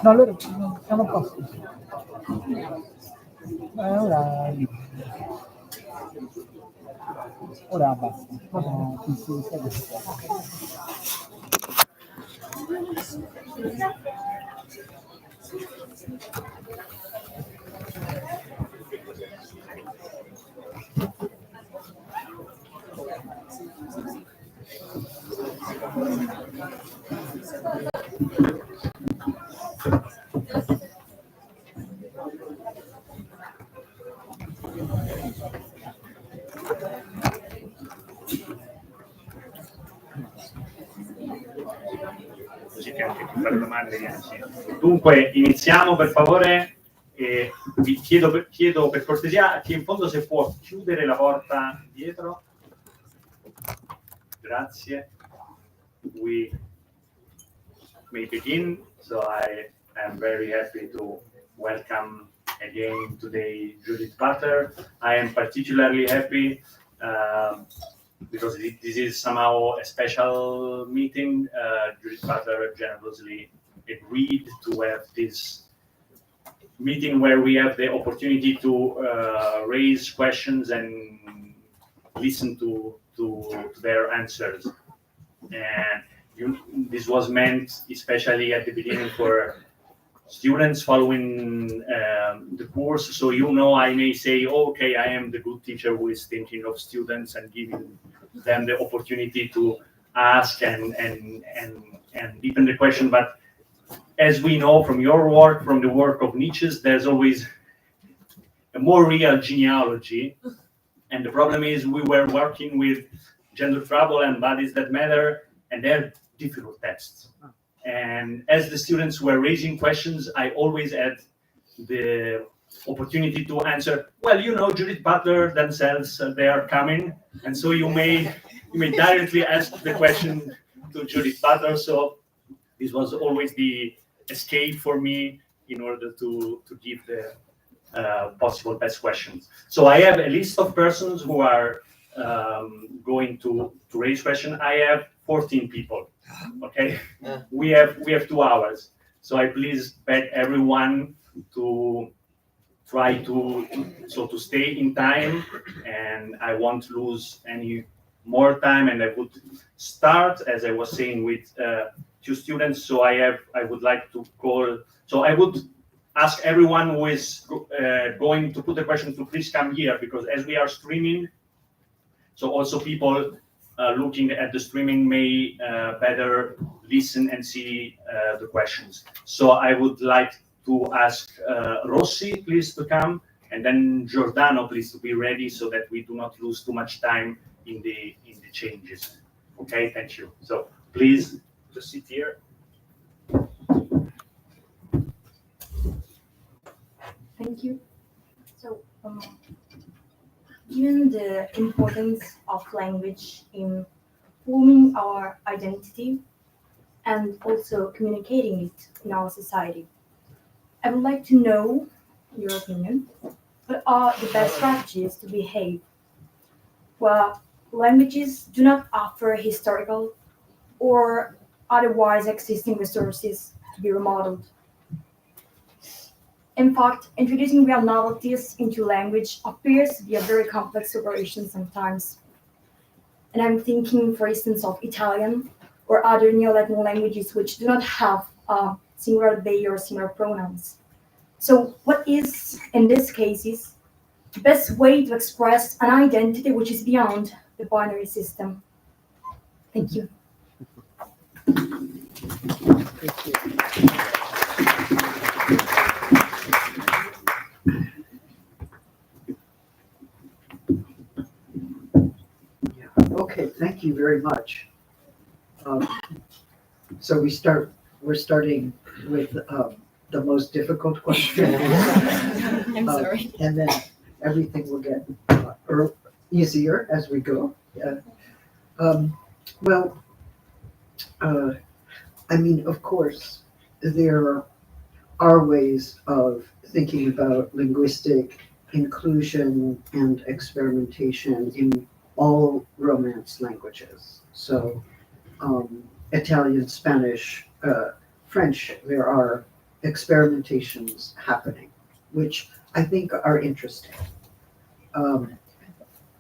No, loro siamo a posto. Ora basta. Così che anche tu fare domande. Dunque, iniziamo per favore. Vi chiedo per cortesia chi in fondo se può chiudere la porta dietro. Grazie. We may begin. So I am very happy to welcome again today Judith Butler. I am particularly happy because this is somehow a special meeting. Judith Butler generously agreed to have this meeting where we have the opportunity to raise questions and listen to their answers. And this was meant especially at the beginning for students following the course. So I may say, okay, I am the good teacher who is thinking of students and giving them the opportunity to ask and deepen the question. But as we know from your work, from the work of Nietzsche, there's always a more real genealogy. And the problem is we were working with Gender Trouble and Bodies That Matter, and they're difficult texts. And as the students were raising questions, I always had the opportunity to answer, well, Judith Butler themselves, they are coming. And so you may directly ask the question to Judith Butler. So this was always the escape for me in order to give the possible best questions. So I have a list of persons who are going to raise questions. I have 14 people. Okay, we have 2 hours. So I please beg everyone to try to stay in time, and I won't lose any more time. And I would start, as I was saying, with 2 students. So I would like to call. So I would ask everyone who is going to put a question to please come here, because as we are streaming, so also people looking at the streaming may better listen and see the questions. So I would like to ask Rossi, please, to come, and then Giordano, please, to be ready so that we do not lose too much time in the changes. Okay, thank you. So please just sit here. Thank you. So, given the importance of language in forming our identity and also communicating it in our society, I would like to know your opinion. What are the best strategies to behave where languages do not offer historical or otherwise existing resources to be remodeled? In fact, introducing real novelties into language appears to be a very complex operation sometimes. And I'm thinking, for instance, of Italian or other Neo-Latin languages which do not have singular they or singular pronouns. So what is, in these cases, the best way to express an identity which is beyond the binary system? Thank you. Okay, thank you very much. So we're starting with the most difficult question. I'm sorry. And then everything will get easier as we go. Well, I mean, of course, there are ways of thinking about linguistic inclusion and experimentation in all Romance languages. So Italian, Spanish, French, there are experimentations happening, which I think are interesting.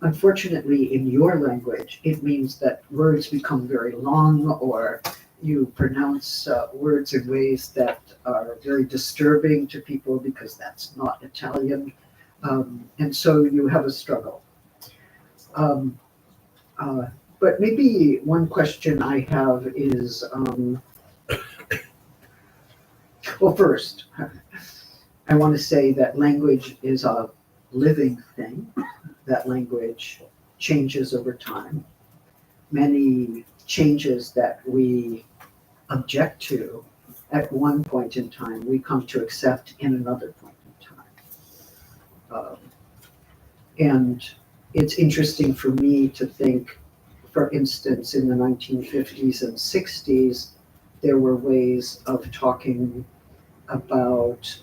Unfortunately, in your language, it means that words become very long, or you pronounce words in ways that are very disturbing to people because that's not Italian. And so you have a struggle. But maybe one question I have is, well, first, I want to say that language is a living thing, that language changes over time. Many changes that we object to at one point in time, we come to accept in another point in time. And it's interesting for me to think, for instance, in the 1950s and 60s, there were ways of talking about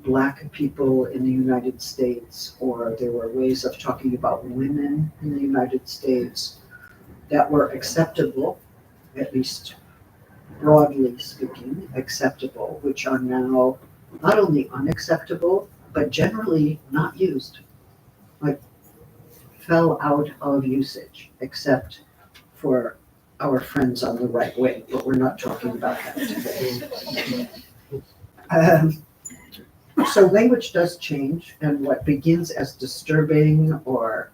Black people in the United States, or there were ways of talking about women in the United States that were acceptable, at least broadly speaking, acceptable, which are now not only unacceptable, but generally not used, like fell out of usage, except for our friends on the right wing, but we're not talking about that today. So language does change, and what begins as disturbing or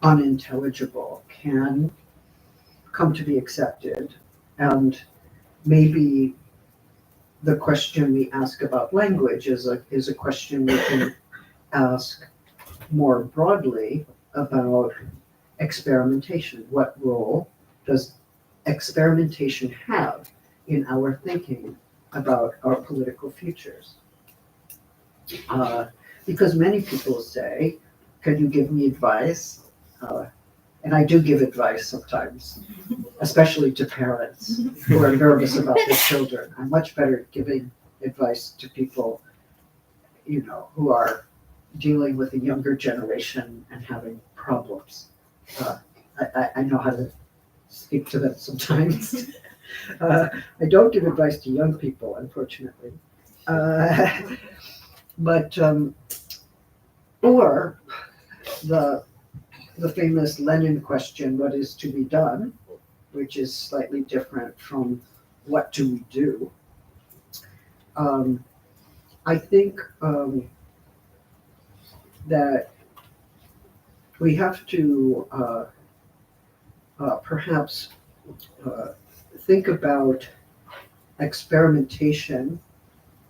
unintelligible can come to be accepted. And maybe the question we ask about language is a question we can ask more broadly about experimentation. What role does experimentation have in our thinking about our political futures? Because many people say, can you give me advice? And I do give advice sometimes, especially to parents who are nervous about their children. I'm much better at giving advice to people, who are dealing with a younger generation and having problems. I know how to speak to them sometimes. I don't give advice to young people, unfortunately. But or the famous Lenin question, what is to be done, which is slightly different from what do we do. I think that we have to perhaps think about experimentation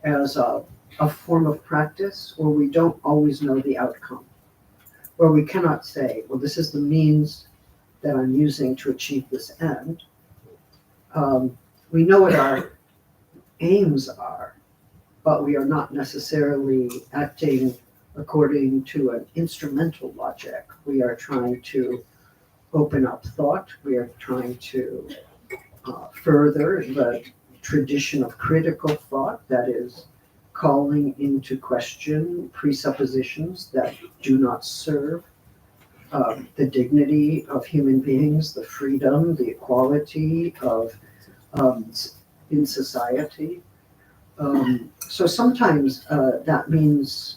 as a form of practice where we don't always know the outcome, where we cannot say, well, this is the means that I'm using to achieve this end. We know what our aims are, but we are not necessarily acting according to an instrumental logic. We are trying to open up thought. We are trying to further the tradition of critical thought, that is, calling into question presuppositions that do not serve the dignity of human beings, the freedom, the equality of in society. So sometimes that means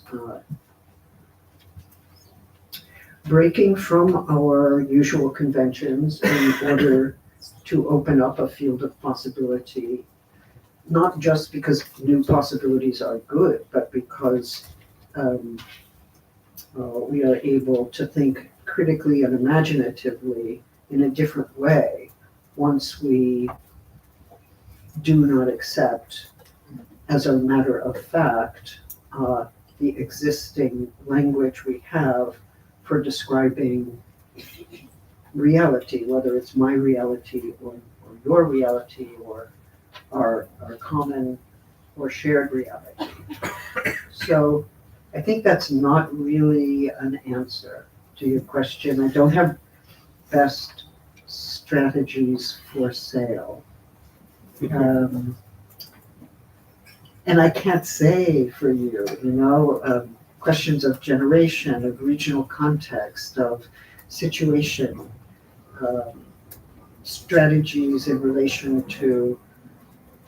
breaking from our usual conventions in order to open up a field of possibility, not just because new possibilities are good, but because we are able to think critically and imaginatively in a different way once we do not accept, as a matter of fact, the existing language we have for describing reality, whether it's my reality or your reality or our common or shared reality. So I think that's not really an answer to your question. I don't have best strategies for sale. And I can't say for you, questions of generation, of regional context, of situation, strategies in relation to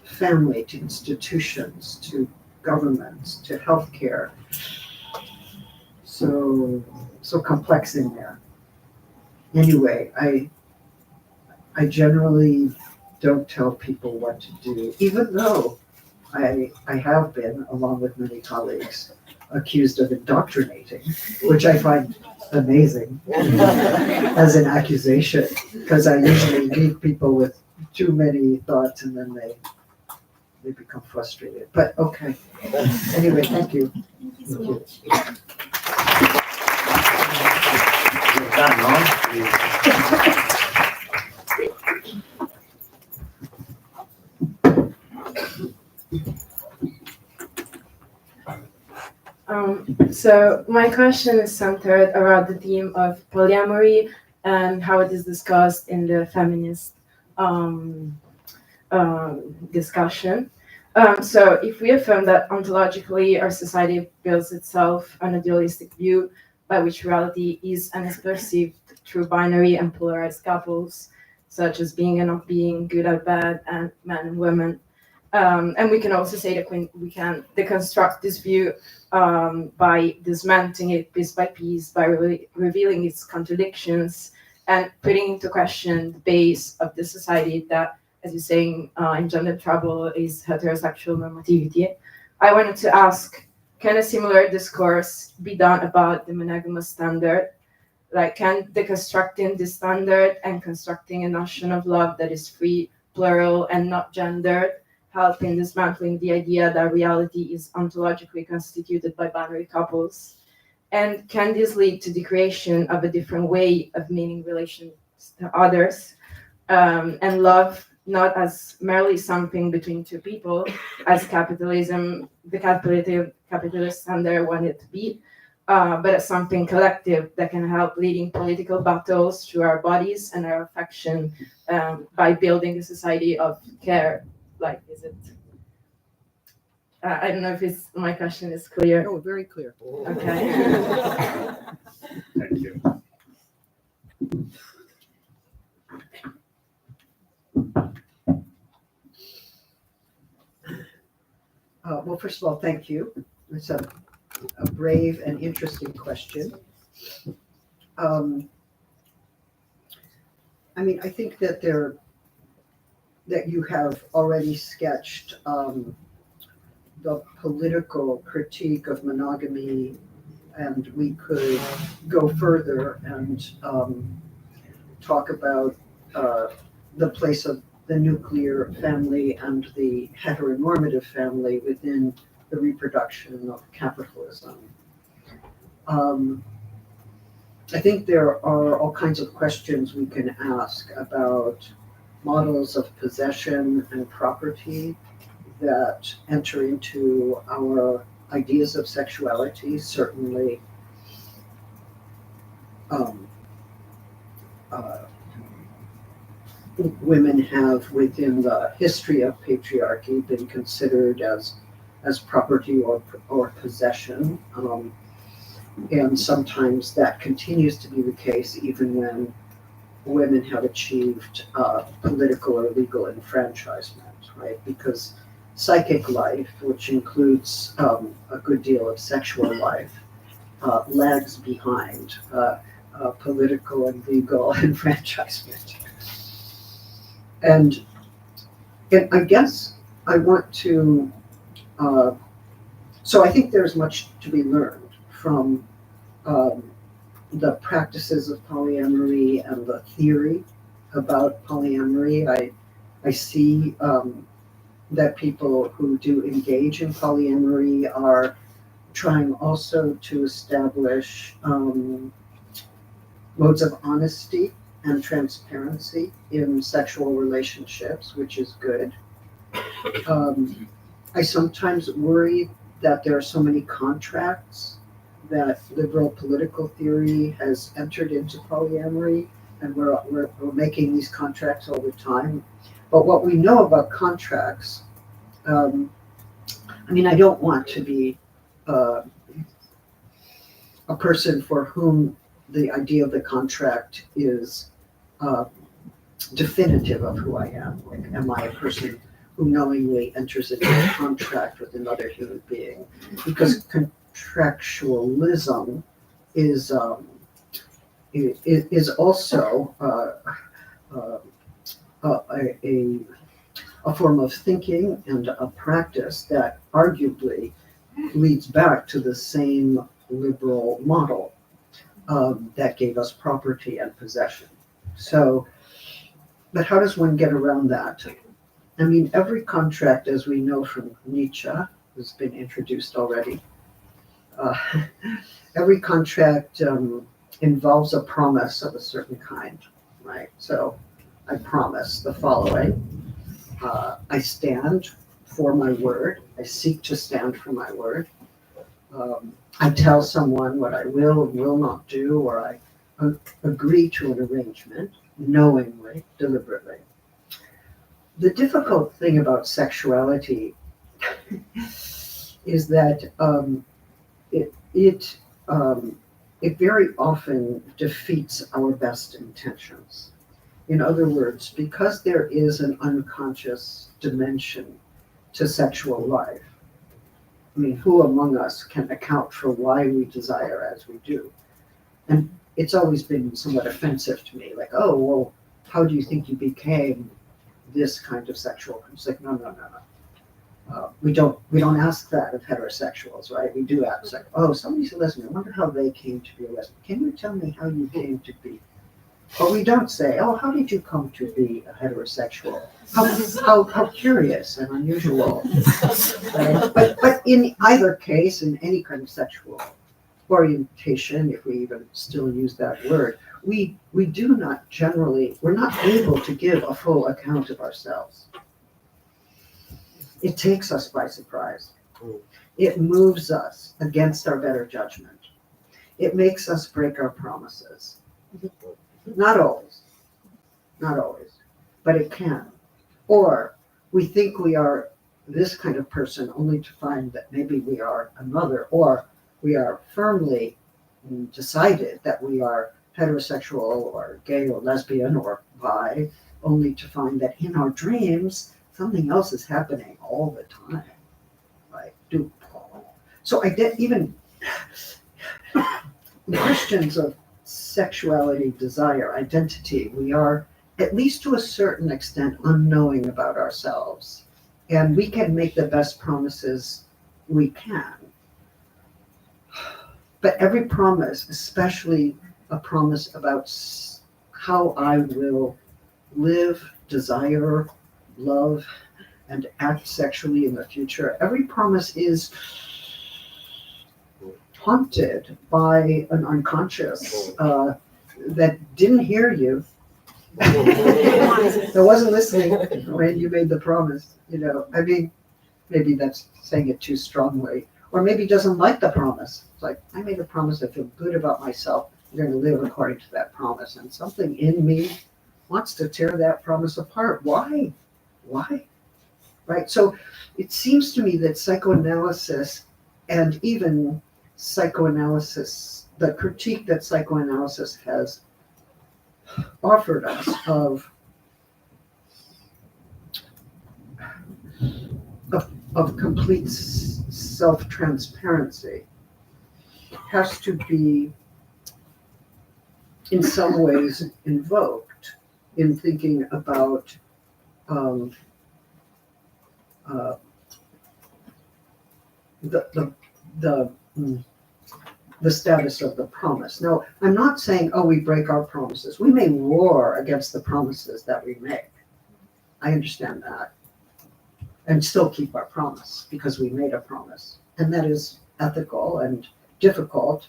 family, to institutions, to governments, to healthcare. So complex in there. Anyway, I generally don't tell people what to do, even though I have been, along with many colleagues, accused of indoctrinating, which I find amazing as an accusation, because I usually leave people with too many thoughts and then they become frustrated. But okay. Anyway, thank you. Thank you so much. You're done, no? So my question is centered around the theme of polyamory and how it is discussed in the feminist discussion. So if we affirm that ontologically our society builds itself an idealistic view by which reality is and is perceived through binary and polarized couples, such as being and not being, good or bad, and men and women. And we can also say that we can deconstruct this view by dismantling it piece by piece, by revealing its contradictions and putting into question the base of the society that, as you're saying, in gender trouble is heterosexual normativity. I wanted to ask, can a similar discourse be done about the monogamous standard? Like, can deconstructing this standard and constructing a notion of love that is free, plural, and not gendered help in dismantling the idea that reality is ontologically constituted by binary couples? And can this lead to the creation of a different way of meaning relations to others, and love not as merely something between two people, as capitalism, the capitalist standard wanted to be, but as something collective that can help leading political battles through our bodies and our affection, by building a society of care. Like, is it? I don't know if my question is clear. No, very clear. Okay. Thank you. Well, first of all, thank you. It's a brave and interesting question. I mean, I think that you have already sketched the political critique of monogamy, and we could go further and talk about the place of the nuclear family and the heteronormative family within the reproduction of capitalism. I think there are all kinds of questions we can ask about models of possession and property that enter into our ideas of sexuality. Certainly, women have, within the history of patriarchy, been considered as property or possession, and sometimes that continues to be the case even when women have achieved political or legal enfranchisement, right? Because psychic life, which includes a good deal of sexual life, lags behind political and legal enfranchisement. And I guess I want to, so I think there's much to be learned from the practices of polyamory and the theory about polyamory. I see that people who do engage in polyamory are trying also to establish modes of honesty and transparency in sexual relationships, which is good. I sometimes worry that there are so many contracts that liberal political theory has entered into polyamory, and we're making these contracts all the time. But what we know about contracts, I mean, I don't want to be a person for whom the idea of the contract is definitive of who I am. Like, am I a person who knowingly enters into a contract with another human being? Because contractualism is also a form of thinking and a practice that arguably leads back to the same liberal model that gave us property and possession. So, but how does one get around that? I mean, every contract, as we know from Nietzsche, has been introduced already. Every contract involves a promise of a certain kind, right? So I promise the following. I stand for my word. I seek to stand for my word. I tell someone what I will and will not do, or I agree to an arrangement knowingly, deliberately. The difficult thing about sexuality is that it very often defeats our best intentions. In other words, because there is an unconscious dimension to sexual life, I mean, who among us can account for why we desire as we do? And it's always been somewhat offensive to me, like, oh, well, how do you think you became this kind of sexual? It's like, no. We don't ask that of heterosexuals, right? We do ask, like, oh, somebody's a lesbian. I wonder how they came to be a lesbian. Can you tell me how you came to be? But we don't say, oh, how did you come to be a heterosexual? How curious and unusual. Right? But in either case, in any kind of sexual orientation, if we even still use that word, we do not generally, we're not able to give a full account of ourselves. It takes us by surprise. It moves us against our better judgment. It makes us break our promises. Not always, but it can. Or we think we are this kind of person only to find that maybe we are another, or we are firmly decided that we are heterosexual or gay or lesbian or bi, only to find that in our dreams, something else is happening all the time. Right? So I did even questions of sexuality, desire, identity, we are, at least to a certain extent, unknowing about ourselves. And we can make the best promises we can. But every promise, especially a promise about how I will live, desire, love, and act sexually in the future, every promise is haunted by an unconscious that didn't hear you, that wasn't listening when you made the promise. I mean, maybe that's saying it too strongly, or maybe doesn't like the promise. It's like, I made a promise, I feel good about myself, I'm going to live according to that promise, and something in me wants to tear that promise apart. Why? Right? So it seems to me that psychoanalysis, and even psychoanalysis, the critique that psychoanalysis has offered us of complete self-transparency, has to be in some ways invoked in thinking about the status of the promise. Now, I'm not saying, oh, we break our promises. We may war against the promises that we make. I understand that. And still keep our promise because we made a promise. And that is ethical and difficult.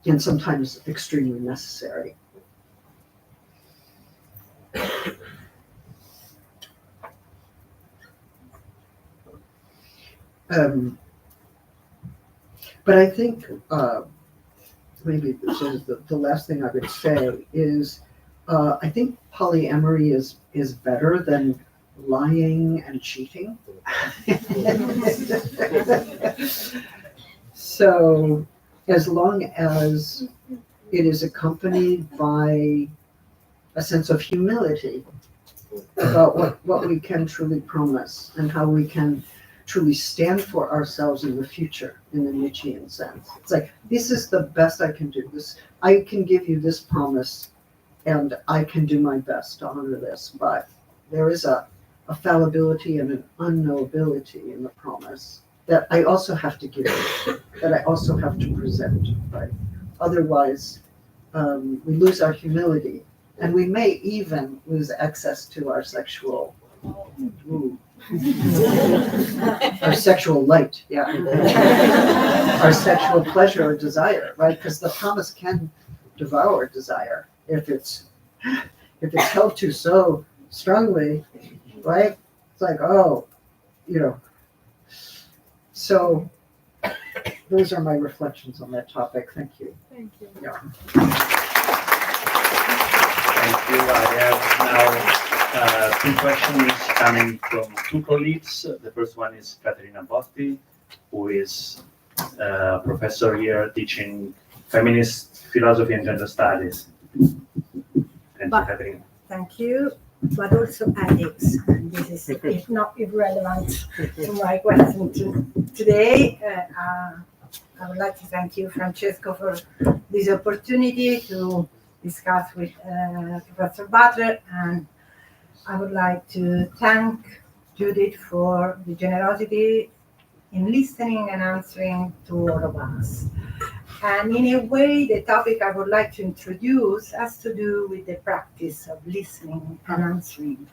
and sometimes extremely necessary. But I think maybe this is the last thing I would say is I think polyamory is better than lying and cheating. So as long as it is accompanied by a sense of humility about what we can truly promise and how we can truly stand for ourselves in the future in the Nietzschean sense. It's like, this is the best I can do. This, I can give you this promise and I can do my best to honor this, but there is a fallibility and an unknowability in the promise that I also have to give, that I also have to present, right? Otherwise, we lose our humility, and we may even lose access to our sexual, our sexual light, yeah, our sexual pleasure or desire, right? Because the promise can devour desire if it's held to so strongly, right? It's like, oh, you know. So those are my reflections on that topic. Thank you. Thank you. Yeah. Thank you. I have now 2 questions coming from 2 colleagues. The first one is Caterina Botti, who is a professor here teaching feminist philosophy and gender studies. Thank you, Caterina. Thank you, but also ethics. And this is not irrelevant to my question today. I would like to thank you, Francesco, for this opportunity to discuss with Professor Butler, and I would like to thank Judith for the generosity in listening and answering to all of us. And in a way, the topic I would like to introduce has to do with the practice of listening and answering,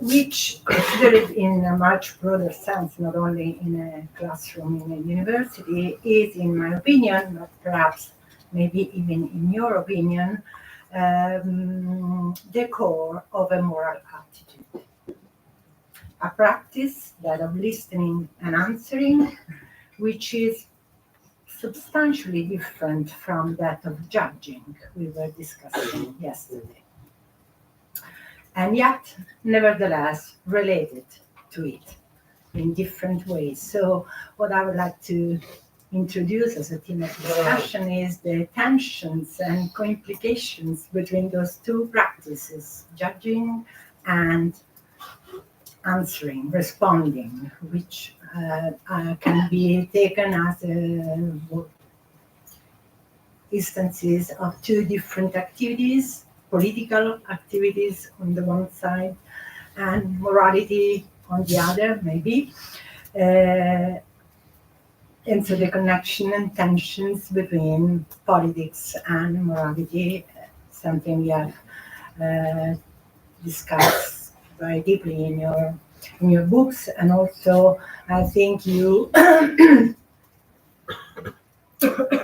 which, considered in a much broader sense, not only in a classroom in a university, is, in my opinion, but perhaps maybe even in your opinion, the core of a moral attitude. A practice, that of listening and answering, which is substantially different from that of judging we were discussing yesterday, and yet nevertheless related to it in different ways. So what I would like to introduce as a theme of discussion is the tensions and co-implications between those 2 practices, judging and answering, responding, which can be taken as instances of 2 different activities, political activities on the one side and morality on the other, maybe. And so the connection and tensions between politics and morality, something we have discussed very deeply in your books, and also I think you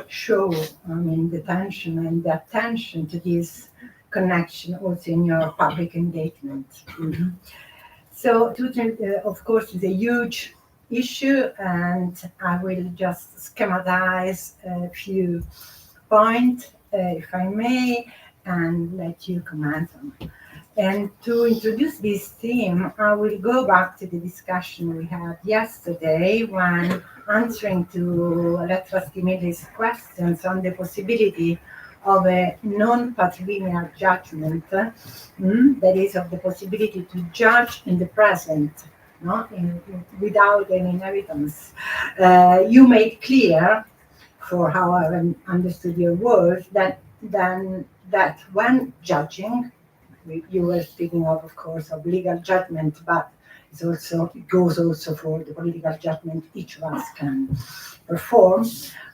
show, the tension and the attention to this connection also in your public engagement. Mm-hmm. So, of course, it's a huge issue, and I will just schematize a few points, if I may, and let you comment on it. And to introduce this theme, I will go back to the discussion we had yesterday when answering to Elettra Stimili's questions on the possibility of a non-patrilineal judgment, that is, of the possibility to judge in the present, without any inheritance. You made clear, for how I understood your words, that when judging, you were speaking of course, of legal judgment, but it goes also for the political judgment each of us can perform.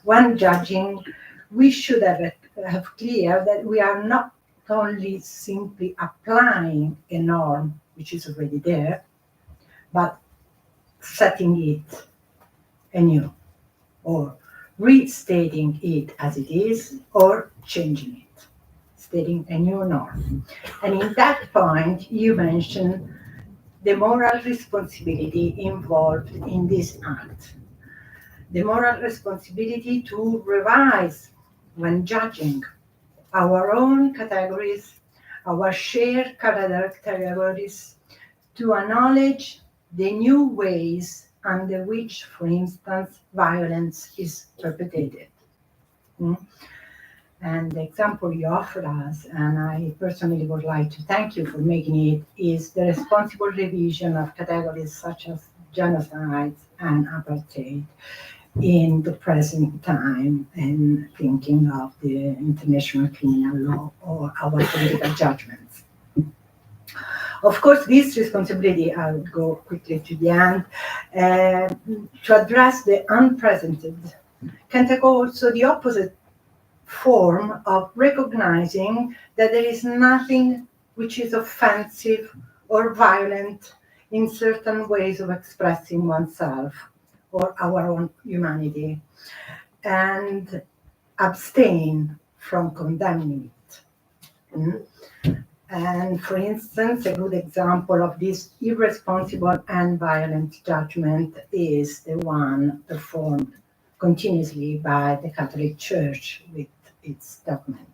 When judging, we should have clear that we are not only simply applying a norm which is already there, but setting it anew, or restating it as it is or changing it, stating a new norm. And in that point, you mentioned the moral responsibility involved in this act. The moral responsibility to revise when judging our own categories, our shared categories, to acknowledge the new ways under which, for instance, violence is perpetrated. And the example you offered us, and I personally would like to thank you for making it, is the responsible revision of categories such as genocide and apartheid in the present time, and thinking of the international criminal law or our political judgments. Of course, this responsibility, I will go quickly to the end, to address the unprecedented, can take also the opposite form of recognizing that there is nothing which is offensive or violent in certain ways of expressing oneself or our own humanity, and abstain from condemning it. And for instance, a good example of this irresponsible and violent judgment is the one performed continuously by the Catholic Church with its document.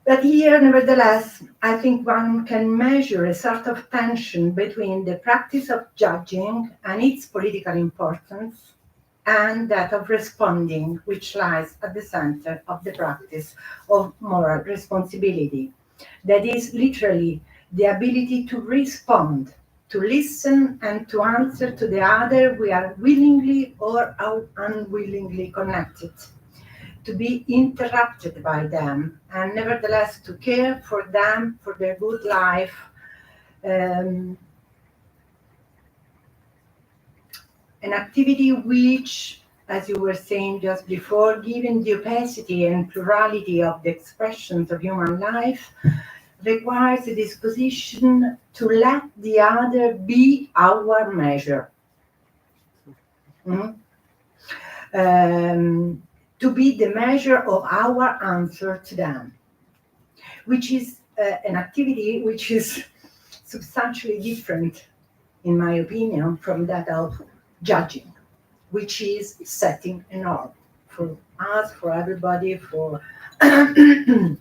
But here, nevertheless, I think one can measure a sort of tension between the practice of judging and its political importance, and that of responding, which lies at the center of the practice of moral responsibility. That is literally the ability to respond, to listen and to answer to the other we are willingly or unwillingly connected, to be interrupted by them, and nevertheless to care for them, for their good life, an activity which, as you were saying just before, given the opacity and plurality of the expressions of human life, requires a disposition to let the other be our measure. To be the measure of our answer to them, which is an activity which is substantially different, in my opinion, from that of judging, which is setting a norm for us, for everybody, for a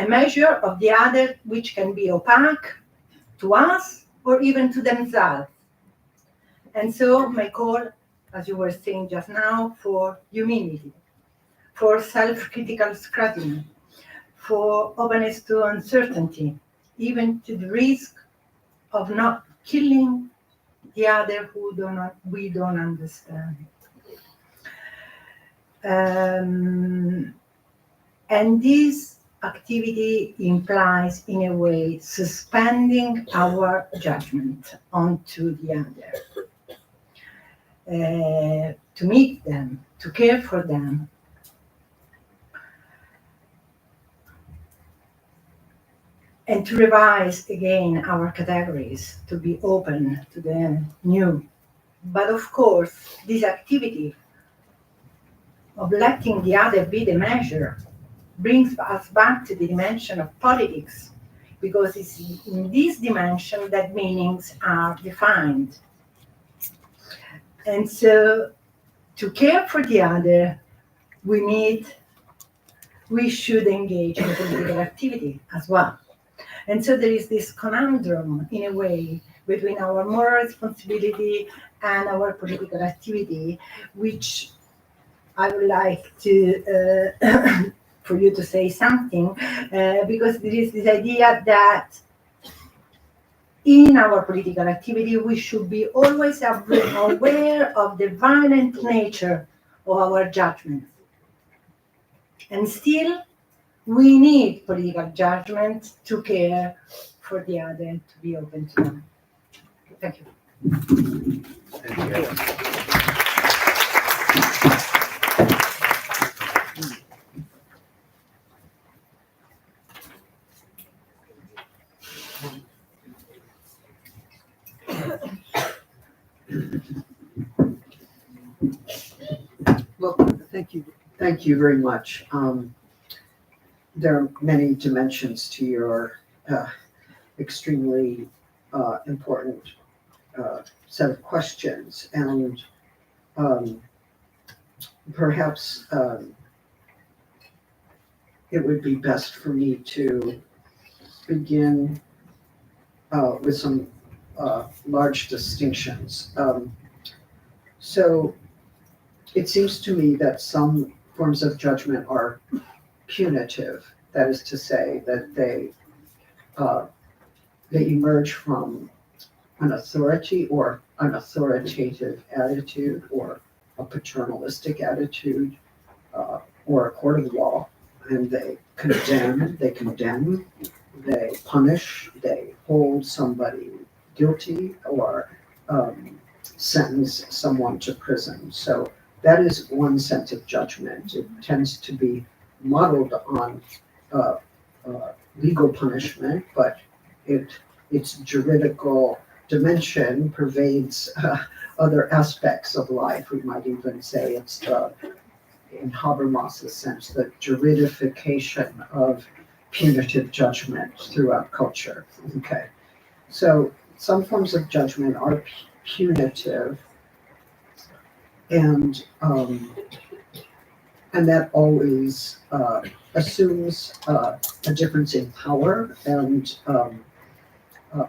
measure of the other which can be opaque to us or even to themselves. And so my call, as you were saying just now, for humility, for self-critical scrutiny, for openness to uncertainty, even to the risk of not killing the other who we don't understand. And this activity implies, in a way, suspending our judgment onto the other. To meet them, to care for them. And to revise again our categories, to be open to the new. But of course, this activity of letting the other be the measure brings us back to the dimension of politics, because it's in this dimension that meanings are defined. And so, to care for the other, we should engage in political activity as well. And so there is this conundrum, in a way, between our moral responsibility and our political activity, which I would like to, for you to say something, because there is this idea that in our political activity, we should be always aware of the violent nature of our judgments. And still, we need political judgment to care for the other and to be open to them. Thank you. Thank you. Well, thank you. Thank you very much. There are many dimensions to your extremely important set of questions, and perhaps it would be best for me to begin with some large distinctions. So it seems to me that some forms of judgment are punitive. That is to say that they emerge from an authority or an authoritative attitude or a paternalistic attitude or a court of law, and they condemn, they punish, they hold somebody guilty or sentence someone to prison. So that is one sense of judgment. It tends to be modeled on legal punishment, but its juridical dimension pervades other aspects of life. We might even say it's in Habermas's sense, the juridification of punitive judgment throughout culture. Okay, so some forms of judgment are punitive, and that always assumes a difference in power and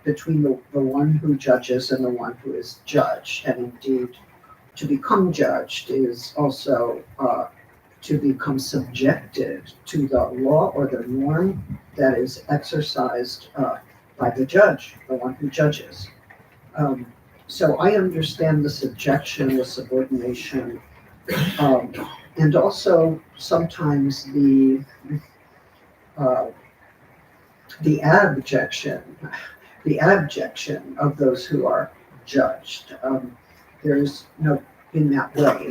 between the one who judges and the one who is judged. And indeed, to become judged is also to become subjected to the law or the norm that is exercised by the judge, the one who judges. So I understand the subjection, the subordination, and also sometimes the abjection of those who are judged. There's no in that way,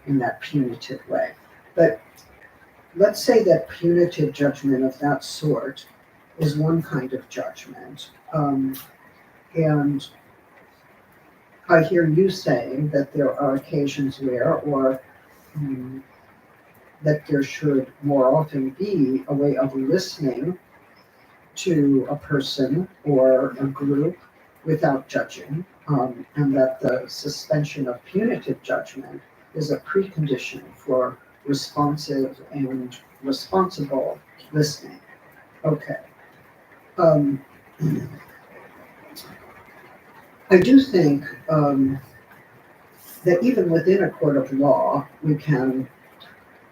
in that punitive way. But let's say that punitive judgment of that sort is one kind of judgment, and I hear you saying that there are occasions where, or that there should more often be a way of listening to a person or a group without judging, and that the suspension of punitive judgment is a precondition for responsive and responsible listening. Okay. I do think that even within a court of law, we can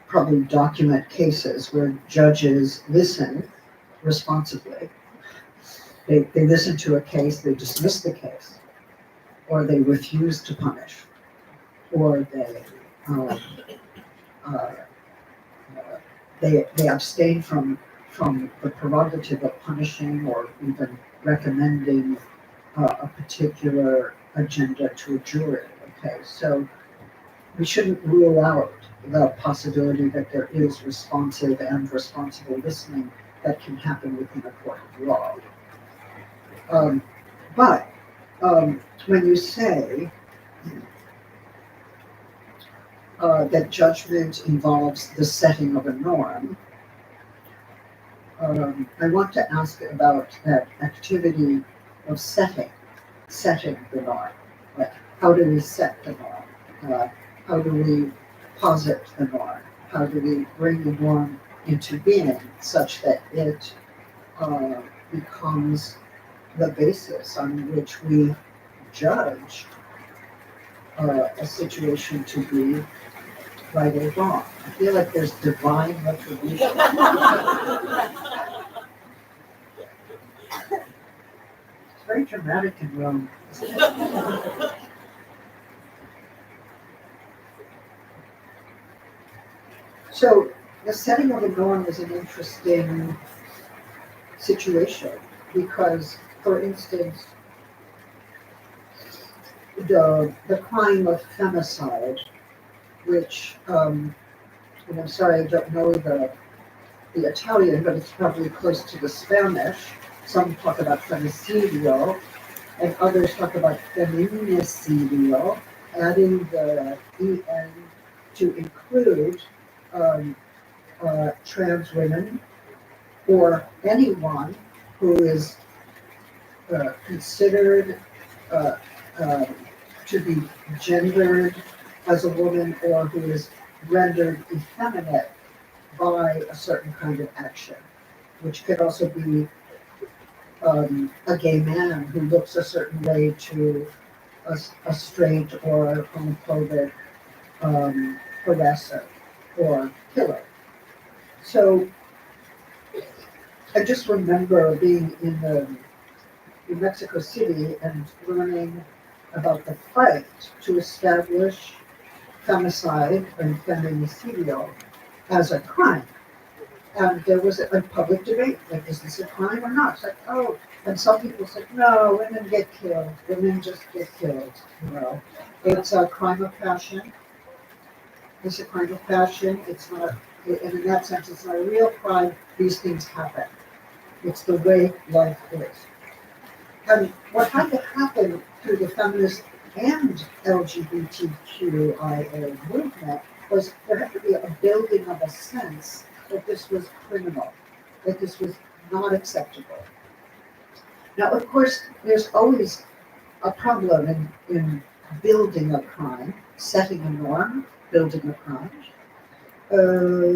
probably document cases where judges listen responsibly. They listen to a case, they dismiss the case, or they refuse to punish, or they abstain from the prerogative of punishing or even recommending a particular agenda to a jury. Okay, so we shouldn't rule out the possibility that there is responsive and responsible listening that can happen within a court of law. But when you say that judgment involves the setting of a norm, I want to ask about that activity of setting the norm. Like, how do we set the norm? How do we posit the norm? How do we bring the norm into being such that it becomes the basis on which we judge a situation to be right or wrong? I feel like there's divine retribution. It's very dramatic in Rome. So the setting of a norm is an interesting situation because, for instance, the crime of femicide, which, and I'm sorry I don't know the Italian, but it's probably close to the Spanish. Some talk about femicidio, and others talk about feminicidio, adding the en to include trans women or anyone who is considered to be gendered as a woman or who is rendered effeminate by a certain kind of action, which could also be a gay man who looks a certain way to a straight or homophobic harasser or killer. So I just remember being in Mexico City and learning about the fight to establish femicide and feminicidio as a crime. And there was a public debate, like, is this a crime or not? It's like, oh, and some people said, no, women get killed. Women just get killed, you know. It's a crime of passion. It's a crime of passion. It's not, and in that sense, it's not a real crime. These things happen. It's the way life is. And what had to happen through the feminist and LGBTQIA movement was there had to be a building of a sense that this was criminal, that this was not acceptable. Now, of course, there's always a problem in building a crime, setting a norm, building a crime,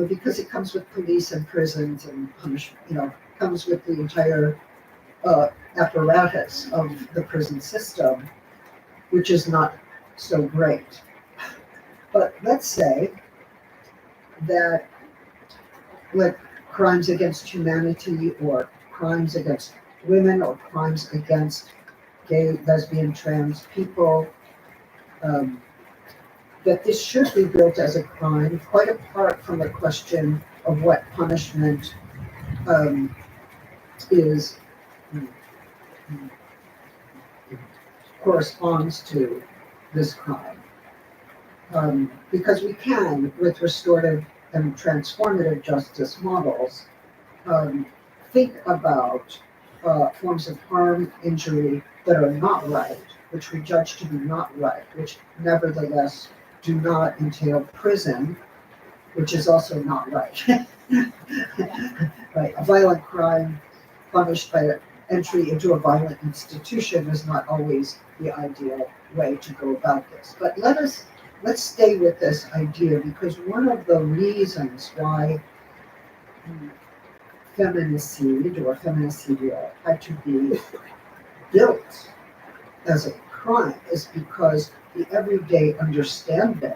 because it comes with police and prisons and punishment, you know, comes with the entire apparatus of the prison system, which is not so great. But let's say that like crimes against humanity or crimes against women or crimes against gay, lesbian, trans people, that this should be built as a crime, quite apart from the question of what punishment is corresponds to this crime. Because we can, with restorative and transformative justice models, think about forms of harm, injury that are not right, which we judge to be not right, which nevertheless do not entail prison, which is also not right. Right, a violent crime punished by entry into a violent institution is not always the ideal way to go about this. But let's stay with this idea, because one of the reasons why feminicide or feminicidio had to be built as a crime is because the everyday understanding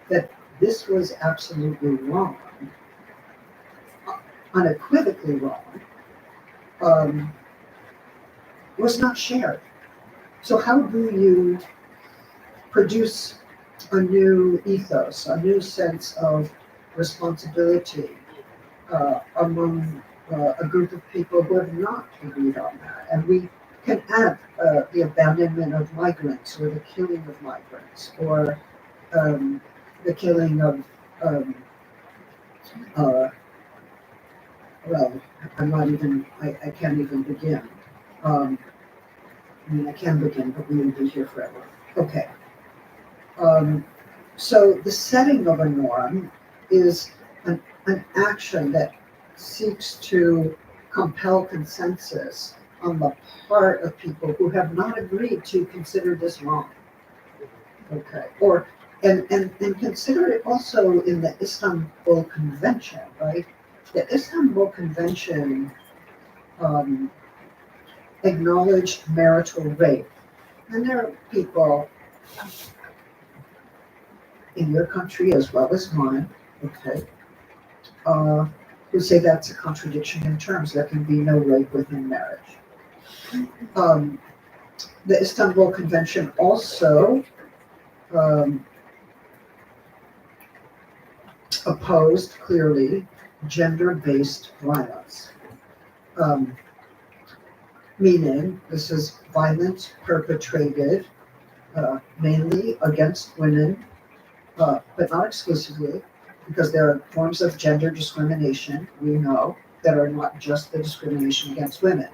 that this was absolutely wrong, unequivocally wrong, was not shared. So how do you produce a new ethos, a new sense of responsibility among a group of people who have not agreed on that? And we can add the abandonment of migrants or the killing of migrants or the killing of, well, I can't even begin. I mean, I can begin, but we will be here forever. Okay. So the setting of a norm is an action that seeks to compel consensus on the part of people who have not agreed to consider this wrong. Okay. Or and consider it also in the Istanbul Convention, right? The Istanbul Convention acknowledged marital rape. And there are people in your country as well as mine, okay, who say that's a contradiction in terms. There can be no rape within marriage. The Istanbul Convention also opposed clearly gender-based violence. Meaning this is violence perpetrated mainly against women, but not exclusively, because there are forms of gender discrimination, we know, that are not just the discrimination against women.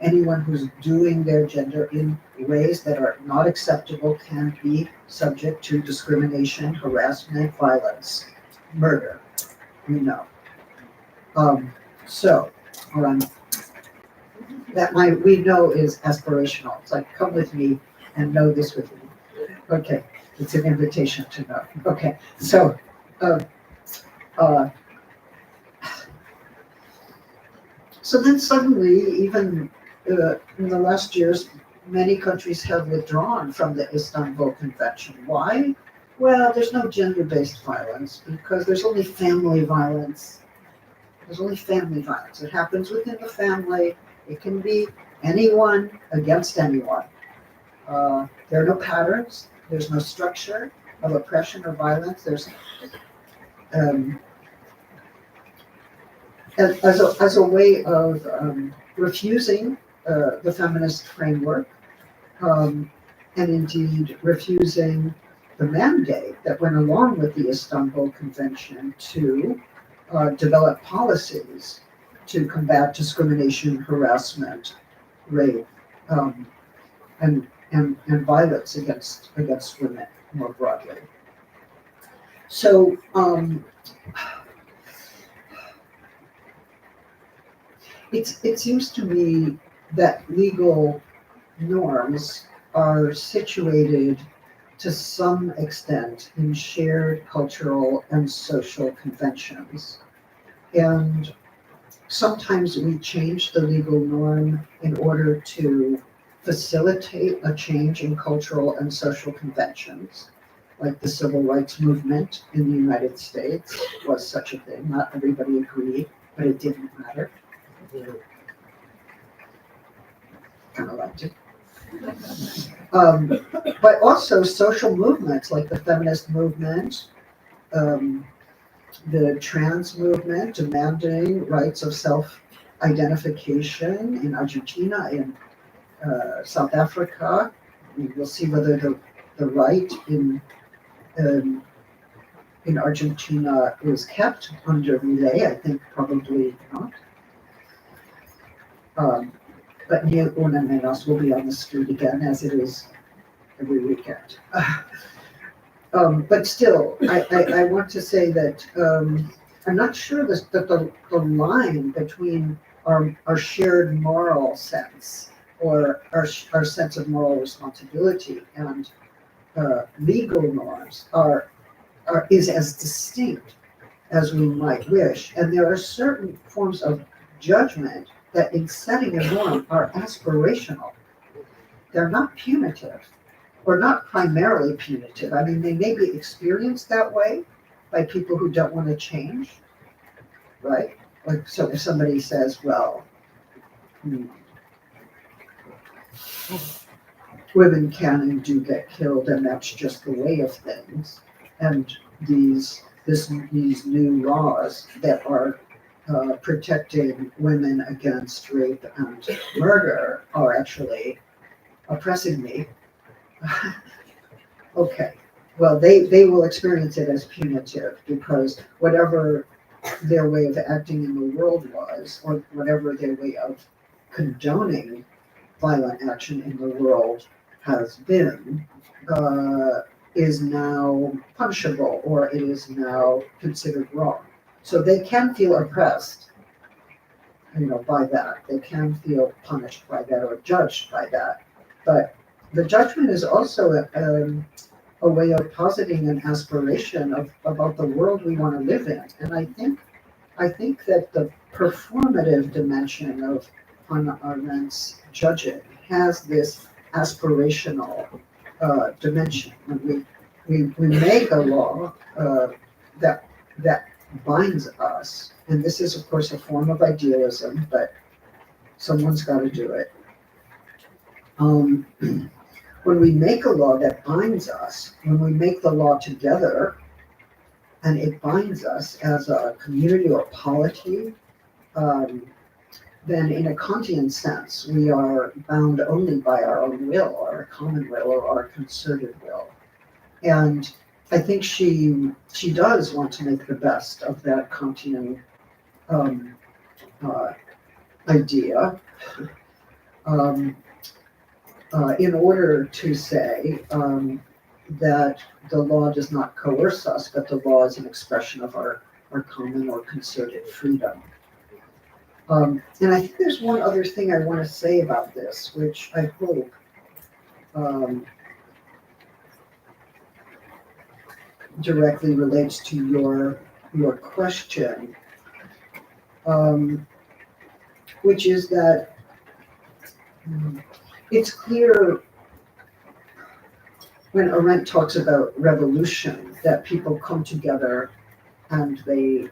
anyone who's doing their gender in ways that are not acceptable can be subject to discrimination, harassment, violence, murder. We know. So, that we know is aspirational. It's like, come with me and know this with me. Okay, it's an invitation to know. Okay, so, so then suddenly, even in the last years, many countries have withdrawn from the Istanbul Convention. Why? Well, there's no gender-based violence because there's only family violence. There's only family violence. It happens within the family. It can be anyone against anyone. There are no patterns. There's no structure of oppression or violence. There's as a way of refusing the feminist framework, and indeed refusing the mandate that went along with the Istanbul Convention to develop policies to combat discrimination, harassment, rape, and violence against women more broadly. So it seems to me that legal norms are situated to some extent in shared cultural and social conventions. And sometimes we change the legal norm in order to facilitate a change in cultural and social conventions, like the civil rights movement in the United States was such a thing. Not everybody agreed, but it didn't matter. Kind of liked it. But also social movements like the feminist movement, the trans movement demanding rights of self-identification in Argentina, in South Africa. We'll see whether the right in Argentina is kept under Milei. I think probably not. But Ni Una Menos will be on the street again, as it is every weekend. But still, I want to say that I'm not sure that the line between our shared moral sense or our sense of moral responsibility and legal norms is as distinct as we might wish. And there are certain forms of judgment that in setting a norm are aspirational. They're not punitive, or not primarily punitive. I mean, they may be experienced that way by people who don't want to change, right? Like, so if somebody says, well, women can and do get killed, and that's just the way of things, and these new laws that are protecting women against rape and murder are actually oppressing me. Okay, well, they will experience it as punitive because whatever their way of acting in the world was, or whatever their way of condoning violent action in the world has been, is now punishable, or it is now considered wrong. So they can feel oppressed, by that. They can feel punished by that or judged by that. But the judgment is also a way of positing an aspiration about the world we want to live in. And I think that the performative dimension of Hannah Arendt's judging has this aspirational dimension. When we make a law that binds us, and this is of course a form of idealism, but someone's got to do it. When we make a law that binds us, when we make the law together, and it binds us as a community or polity, then in a Kantian sense, we are bound only by our own will, or our common will, or our concerted will. And I think she does want to make the best of that Kantian idea. in order to say that the law does not coerce us, but the law is an expression of our common or concerted freedom. And I think there's one other thing I want to say about this, which I hope directly relates to your question, which is that it's clear when Arendt talks about revolution that people come together and they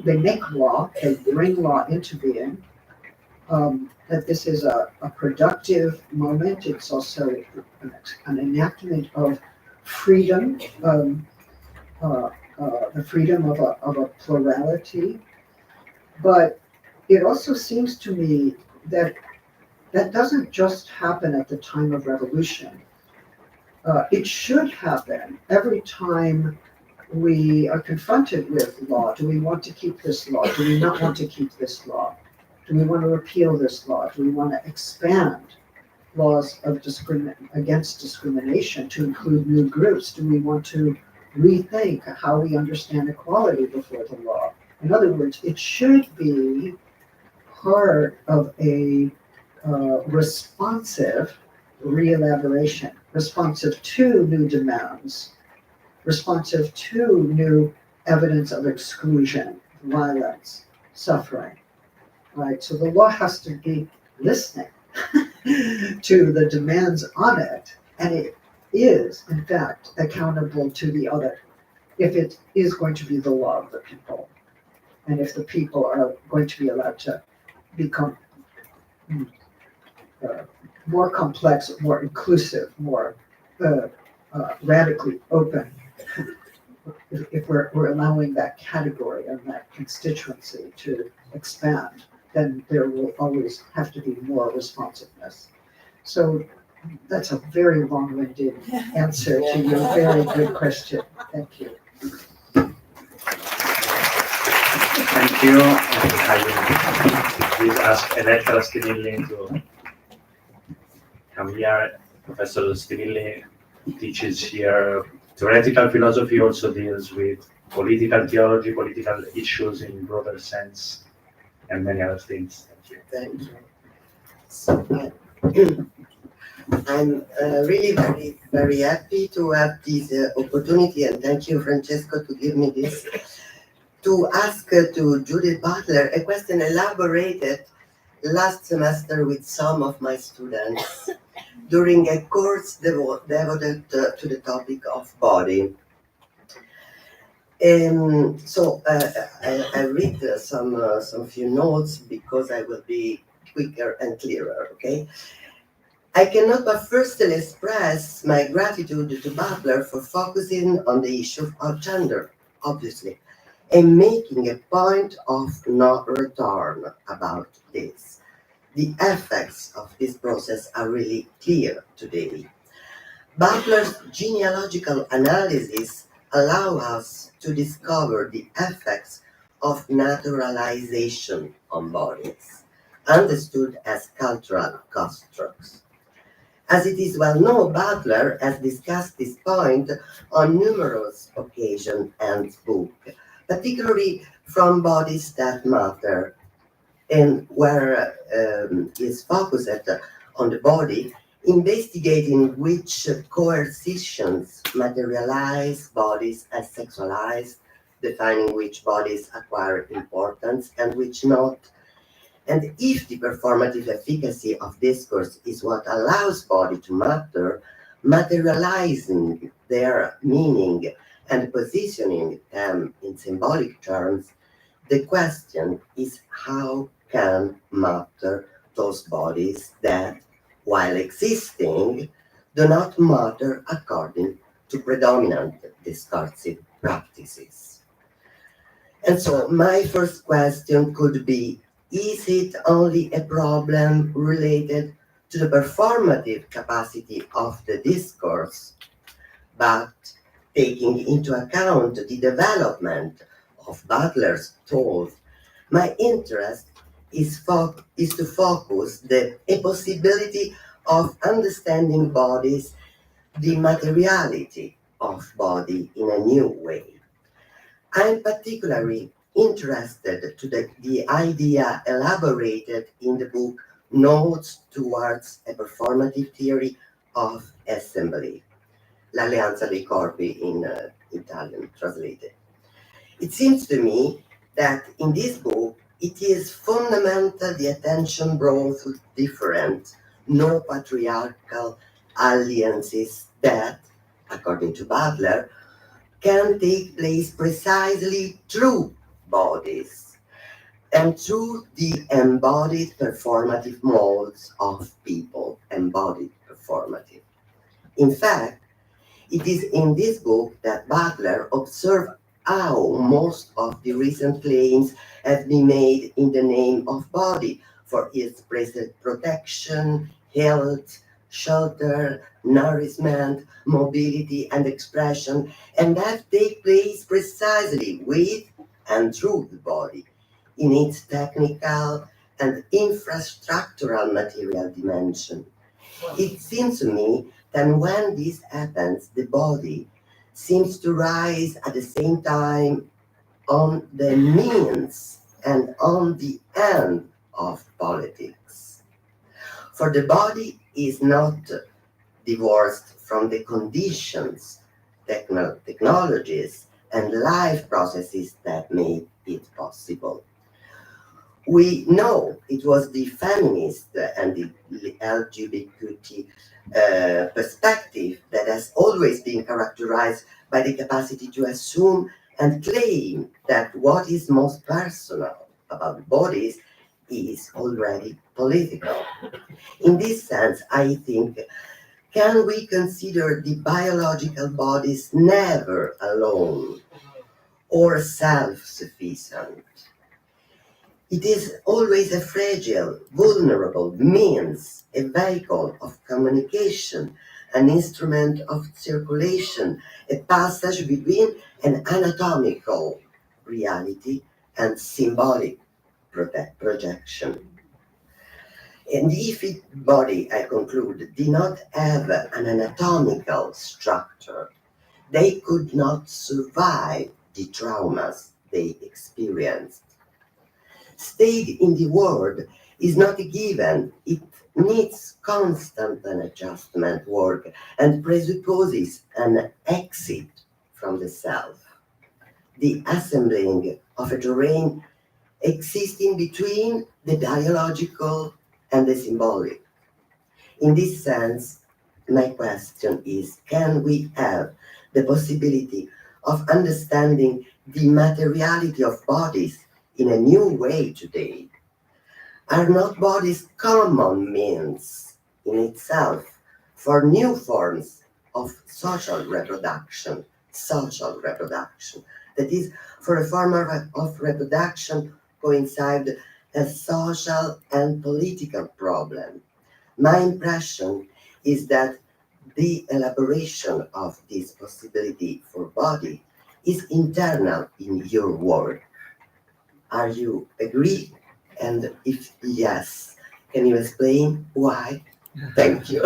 make law, they bring law into being. That this is a productive moment. It's also an enactment of freedom, the freedom of a plurality. But it also seems to me that that doesn't just happen at the time of revolution. It should happen every time we are confronted with law. Do we want to keep this law? Do we not want to keep this law? Do we want to repeal this law? Do we want to expand laws of against discrimination to include new groups? Do we want to rethink how we understand equality before the law? In other words, it should be part of a responsive re-elaboration, responsive to new demands, responsive to new evidence of exclusion, violence, suffering. Right, so the law has to be listening to the demands on it, and it is, in fact, accountable to the other if it is going to be the law of the people, and if the people are going to be allowed to become more complex, more inclusive, more radically open. If we're allowing that category and that constituency to expand, then there will always have to be more responsiveness. So that's a very long-winded answer to your very good question. Thank you. Thank you. I will please ask Electra Stinilli to come here. Professor Stinilli teaches here theoretical philosophy, also deals with political theology, political issues in broader sense, and many other things. Thank you. Thank you. So, I'm really very, very happy to have this opportunity, and thank you, Francesco, to give me this, to ask to Judith Butler a question elaborated last semester with some of my students during a course devoted to the topic of body. So I read some few notes because I will be quicker and clearer, okay? I cannot but firstly express my gratitude to Butler for focusing on the issue of gender, obviously, and making a point of no return about this. The effects of this process are really clear today. Butler's genealogical analysis allow us to discover the effects of naturalization on bodies, understood as cultural constructs. As it is well known, Butler has discussed this point on numerous occasions and books, particularly from Bodies That Matter, and where is focused on the body, investigating which coercitions materialize bodies as sexualized, defining which bodies acquire importance and which not, and if the performative efficacy of discourse is what allows body to matter, materializing their meaning and positioning them in symbolic terms, the question is how can matter those bodies that, while existing, do not matter according to predominant discursive practices. And so my first question could be, is it only a problem related to the performative capacity of the discourse, but taking into account the development of Butler's thought, my interest is to focus a possibility of understanding bodies, the materiality of body in a new way. I'm particularly interested to the idea elaborated in the book Notes Towards a Performative Theory of Assembly, L'Alleanza dei Corpi in Italian translated. It seems to me that in this book it is fundamental the attention brought to different, no patriarchal alliances that, according to Butler, can take place precisely through bodies and through the embodied performative modes of people, embodied performative. In fact, it is in this book that Butler observed how most of the recent claims have been made in the name of body for its protection, health, shelter, nourishment, mobility, and expression, and that take place precisely with and through the body in its technical and infrastructural material dimension. It seems to me that when this happens, the body seems to rise at the same time on the means and on the end of politics. For the body is not divorced from the conditions, technologies, and life processes that make it possible. We know it was the feminist and the LGBT perspective that has always been characterized by the capacity to assume and claim that what is most personal about bodies is already political. In this sense, I think, can we consider the biological bodies never alone or self-sufficient? It is always a fragile, vulnerable means, a vehicle of communication, an instrument of circulation, a passage between an anatomical reality and symbolic projection. And if its body, I conclude, did not have an anatomical structure, they could not survive the traumas they experienced. State in the world is not a given. It needs constant and adjustment work and presupposes an exit from the self, the assembling of a terrain existing between the dialogical and the symbolic. In this sense, my question is, can we have the possibility of understanding the materiality of bodies in a new way today? Are not bodies common means in itself for new forms of social reproduction? That is, for a form of reproduction coincide a social and political problem. My impression is that the elaboration of this possibility for body is internal in your work. Are you agree? And if yes, can you explain why? Thank you.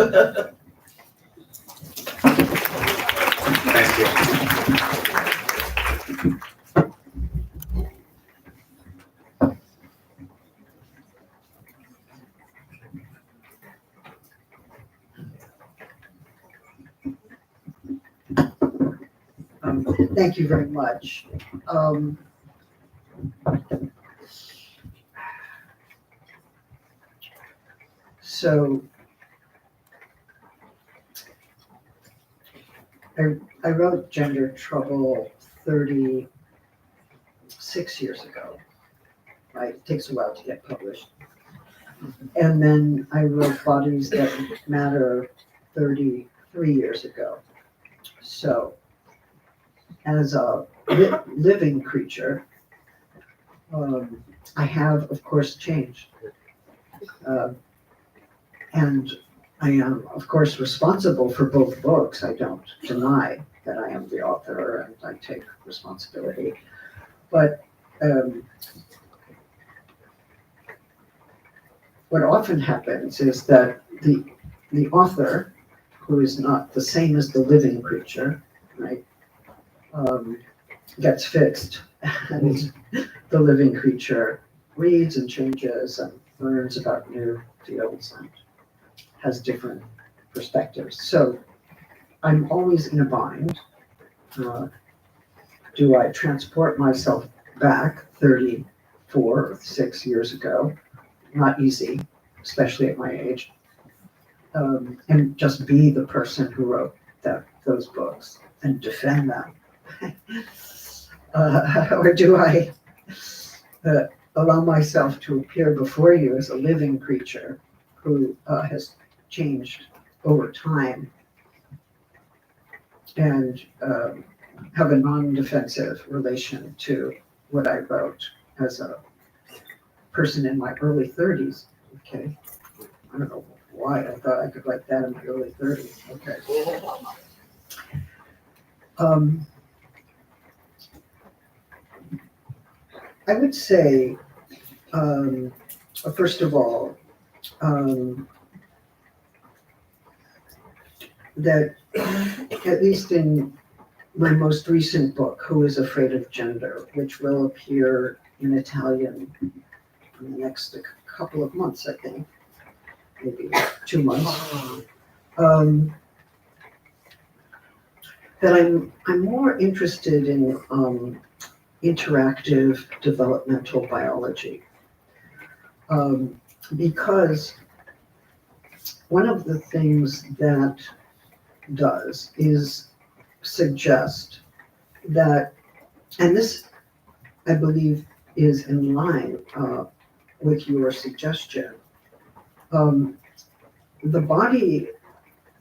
Thank you. Thank you very much. So I wrote Gender Trouble 36 years ago. Right? It takes a while to get published. And then I wrote Bodies That Matter 33 years ago. So as a living creature, I have, of course, changed. And I am, of course, responsible for both books. I don't deny that I am the author and I take responsibility. But what often happens is that the author, who is not the same as the living creature, right, gets fixed, and the living creature reads and changes and learns about new fields and has different perspectives. So I'm always in a bind. Do I transport myself back 34 or 6 years ago? Not easy, especially at my age. And just be the person who wrote those books and defend them. Or do I allow myself to appear before you as a living creature who has changed over time and have a non-defensive relation to what I wrote as a person in my early 30s? Okay, I don't know why I thought I could write that in my early 30s. Okay. I would say, first of all, that at least in my most recent book, Who is Afraid of Gender, which will appear in Italian in the next couple of months, I think, maybe 2 months, that I'm more interested in interactive developmental biology, because one of the things that does is suggest that, and this I believe is in line with your suggestion, the body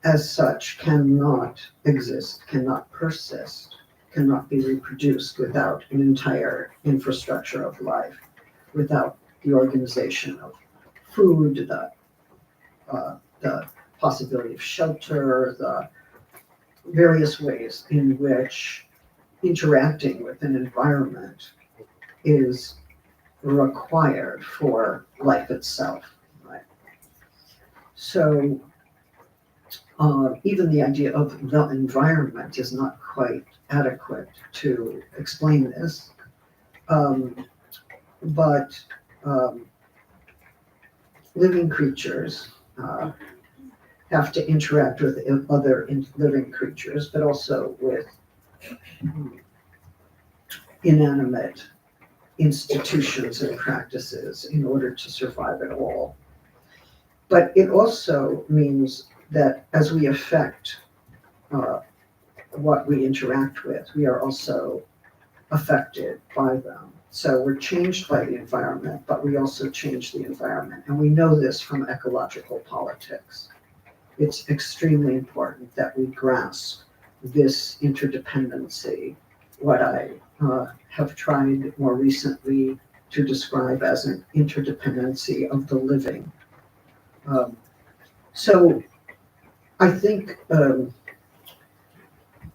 as such cannot exist, cannot persist, cannot be reproduced without an entire infrastructure of life, without the organization of food, the possibility of shelter, the various ways in which interacting with an environment is required for life itself, right? So even the idea of the environment is not quite adequate to explain this, but living creatures have to interact with other living creatures, but also with inanimate institutions and practices in order to survive at all. But it also means that as we affect what we interact with, we are also affected by them. So we're changed by the environment, but we also change the environment. And we know this from ecological politics. It's extremely important that we grasp this interdependency, what I have tried more recently to describe as an interdependency of the living. So I think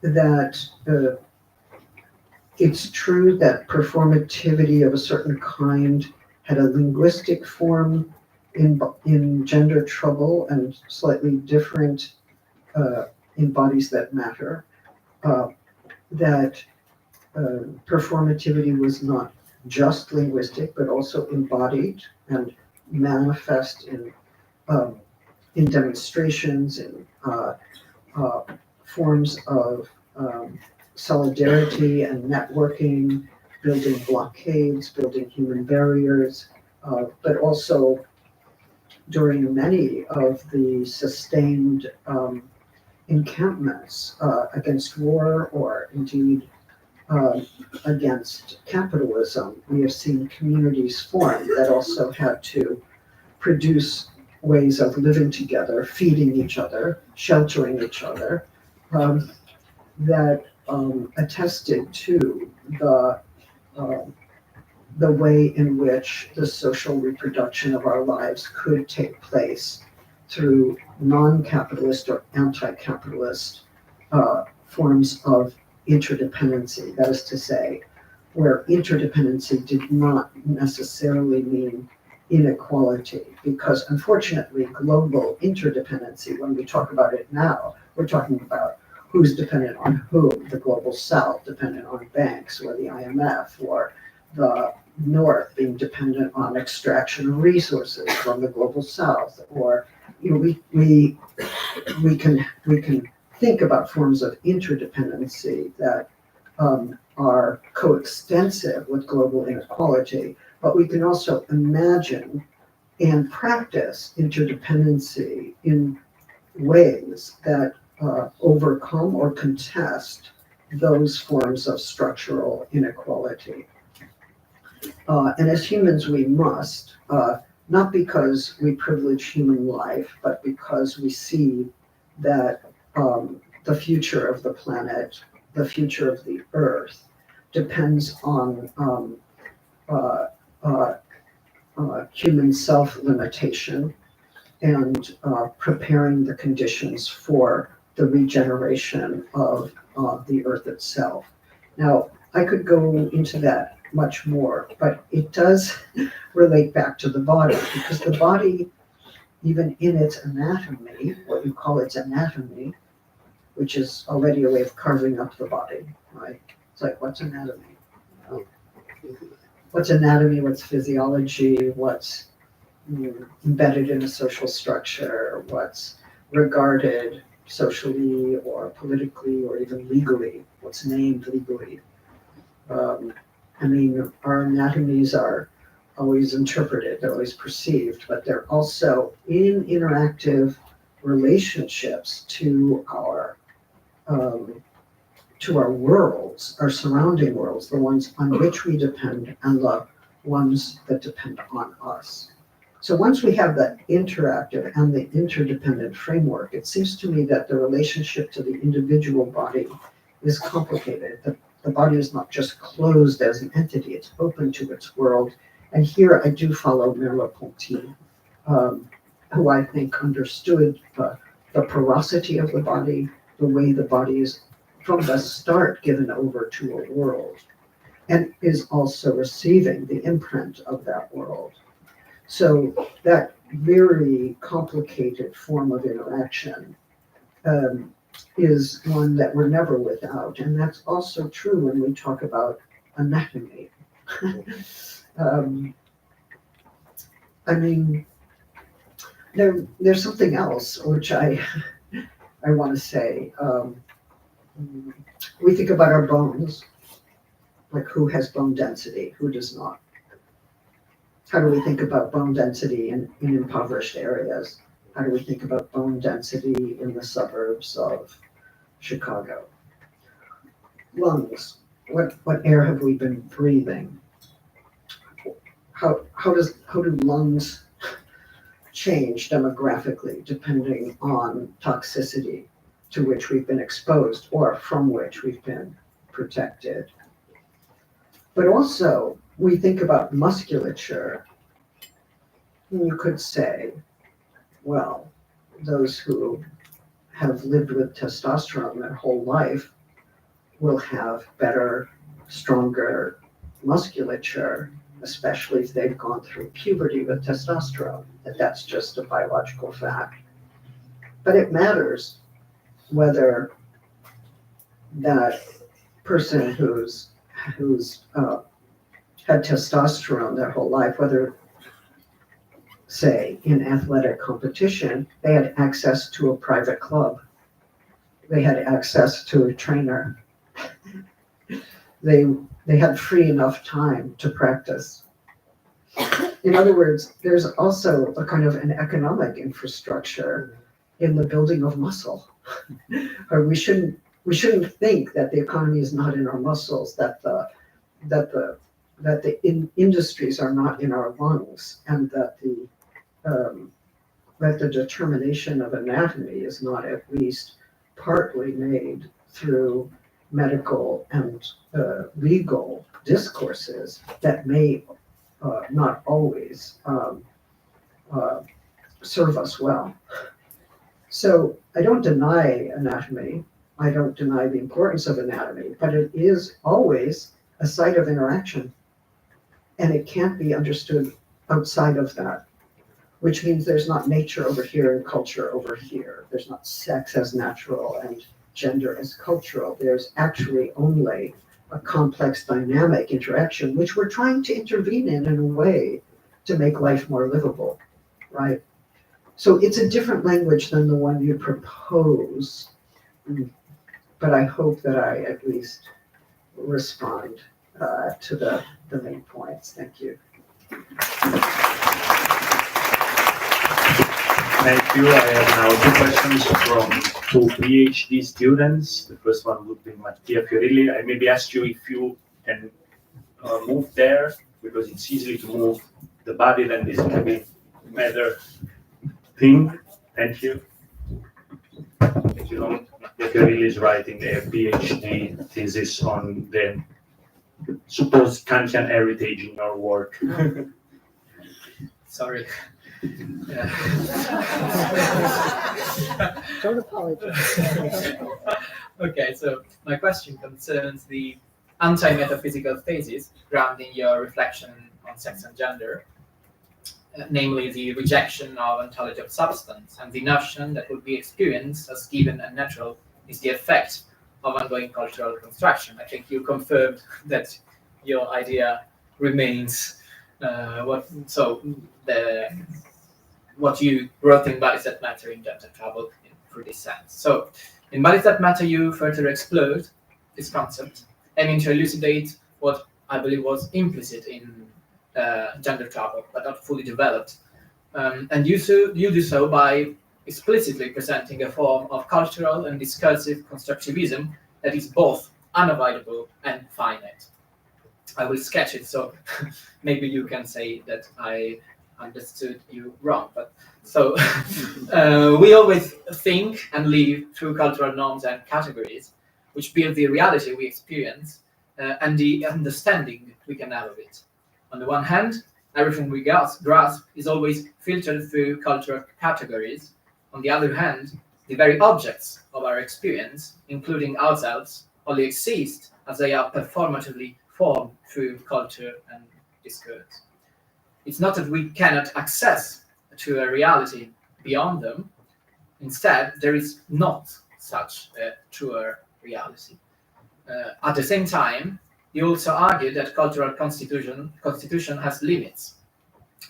that it's true that performativity of a certain kind had a linguistic form in gender trouble and slightly different in bodies that matter, that performativity was not just linguistic, but also embodied and manifest in demonstrations, in forms of solidarity and networking, building blockades, building human barriers, but also during many of the sustained encampments against war or indeed against capitalism. We have seen communities form that also had to produce ways of living together, feeding each other, sheltering each other, that attested to the way in which the social reproduction of our lives could take place through non-capitalist or anti-capitalist forms of interdependency. That is to say, where interdependency did not necessarily mean inequality, because unfortunately global interdependency, when we talk about it now, we're talking about who's dependent on whom, the global south dependent on banks or the IMF, or the north being dependent on extraction of resources from the global south, or we can think about forms of interdependency that are coextensive with global inequality, but we can also imagine and practice interdependency in ways that overcome or contest those forms of structural inequality. And as humans, we must, not because we privilege human life, but because we see that the future of the planet, the future of the earth, depends on human self-limitation and preparing the conditions for the regeneration of the earth itself. Now, I could go into that much more, but it does relate back to the body, because the body, even in its anatomy, what you call its anatomy, which is already a way of carving up the body, right? It's like, what's anatomy? What's anatomy? What's physiology? What's embedded in a social structure? What's regarded socially or politically or even legally? What's named legally? I mean, our anatomies are always interpreted, they're always perceived, but they're also in interactive relationships to our worlds, our surrounding worlds, the ones on which we depend and the ones that depend on us. So once we have that interactive and the interdependent framework, it seems to me that the relationship to the individual body is complicated. The body is not just closed as an entity, it's open to its world. And here I do follow Merleau-Ponty, who I think understood the porosity of the body, the way the body is from the start given over to a world, and is also receiving the imprint of that world. So that very complicated form of interaction is one that we're never without, and that's also true when we talk about anatomy. I mean, there's something else which I want to say. We think about our bones, like who has bone density, who does not. How do we think about bone density in impoverished areas? How do we think about bone density in the suburbs of Chicago? Lungs, what air have we been breathing? How do lungs change demographically depending on toxicity to which we've been exposed or from which we've been protected? But also, we think about musculature. You could say, well, those who have lived with testosterone their whole life will have better, stronger musculature, especially if they've gone through puberty with testosterone. That's just a biological fact. But it matters whether that person who's had testosterone their whole life, whether, say, in athletic competition, they had access to a private club, they had access to a trainer, they had free enough time to practice. In other words, there's also a kind of an economic infrastructure in the building of muscle. Or we shouldn't think that the economy is not in our muscles, that the industries are not in our lungs, and that the determination of anatomy is not at least partly made through medical and legal discourses that may not always serve us well. So I don't deny anatomy, I don't deny the importance of anatomy, but it is always a site of interaction, and it can't be understood outside of that, which means there's not nature over here and culture over here. There's not sex as natural and gender as cultural. There's actually only a complex dynamic interaction, which we're trying to intervene in a way to make life more livable, right? So it's a different language than the one you propose, but I hope that I at least respond to the main points. Thank you. Thank you. I have now two questions from two PhD students. The first one would be Mattia Fiorilli. I maybe ask you if you can move there, because it's easy to move the body, then this can be matter thing. Thank you. If you don't, Mattia Fiorilli is writing a PhD thesis on the supposed Kantian heritage in your work. Sorry. Don't apologize. Okay, so my question concerns the anti-metaphysical thesis grounding your reflection on sex and gender, namely the rejection of ontology of substance and the notion that would be experienced as given and natural is the effect of ongoing cultural construction. I think you confirmed that your idea remains what you wrote in Bodies That Matter in Gender Travel through this sense. So in Bodies That Matter, you further explored this concept, aiming to elucidate what I believe was implicit in gender travel, but not fully developed. And you do so by explicitly presenting a form of cultural and discursive constructivism that is both unavoidable and finite. I will sketch it, so maybe you can say that I understood you wrong. But so we always think and live through cultural norms and categories, which build the reality we experience and the understanding we can have of it. On the one hand, everything we grasp is always filtered through cultural categories. On the other hand, the very objects of our experience, including ourselves, only exist as they are performatively formed through culture and discourse. It's not that we cannot access to a reality beyond them. Instead, there is not such a truer reality. At the same time, you also argue that cultural constitution has limits.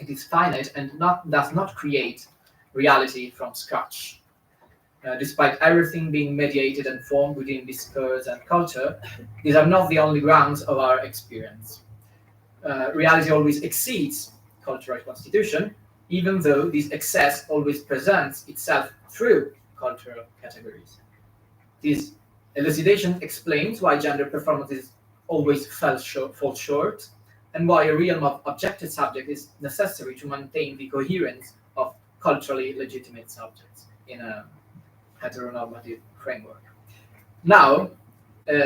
It is finite and does not create reality from scratch. Despite everything being mediated and formed within discourse and culture, these are not the only grounds of our experience. Reality always exceeds cultural constitution, even though this excess always presents itself through cultural categories. This elucidation explains why gender performances always fall short, and why a realm of objective subject is necessary to maintain the coherence of culturally legitimate subjects in a heteronormative framework. Now,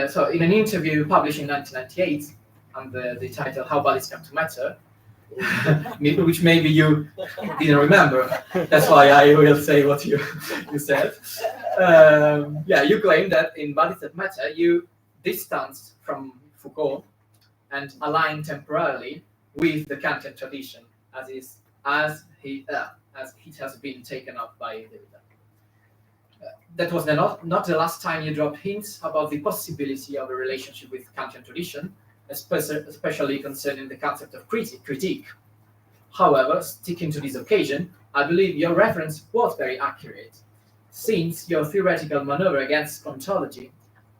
so in an interview published in 1998 under the title "How Bodies Come to Matter," which maybe you didn't remember, that's why I will say what you said. You claim that in Bodies That Matter, you distanced from Foucault and aligned temporarily with the Kantian tradition as it has been taken up by Derrida. That was not the last time you dropped hints about the possibility of a relationship with Kantian tradition, especially concerning the concept of critique. However, sticking to this occasion, I believe your reference was very accurate, since your theoretical maneuver against ontology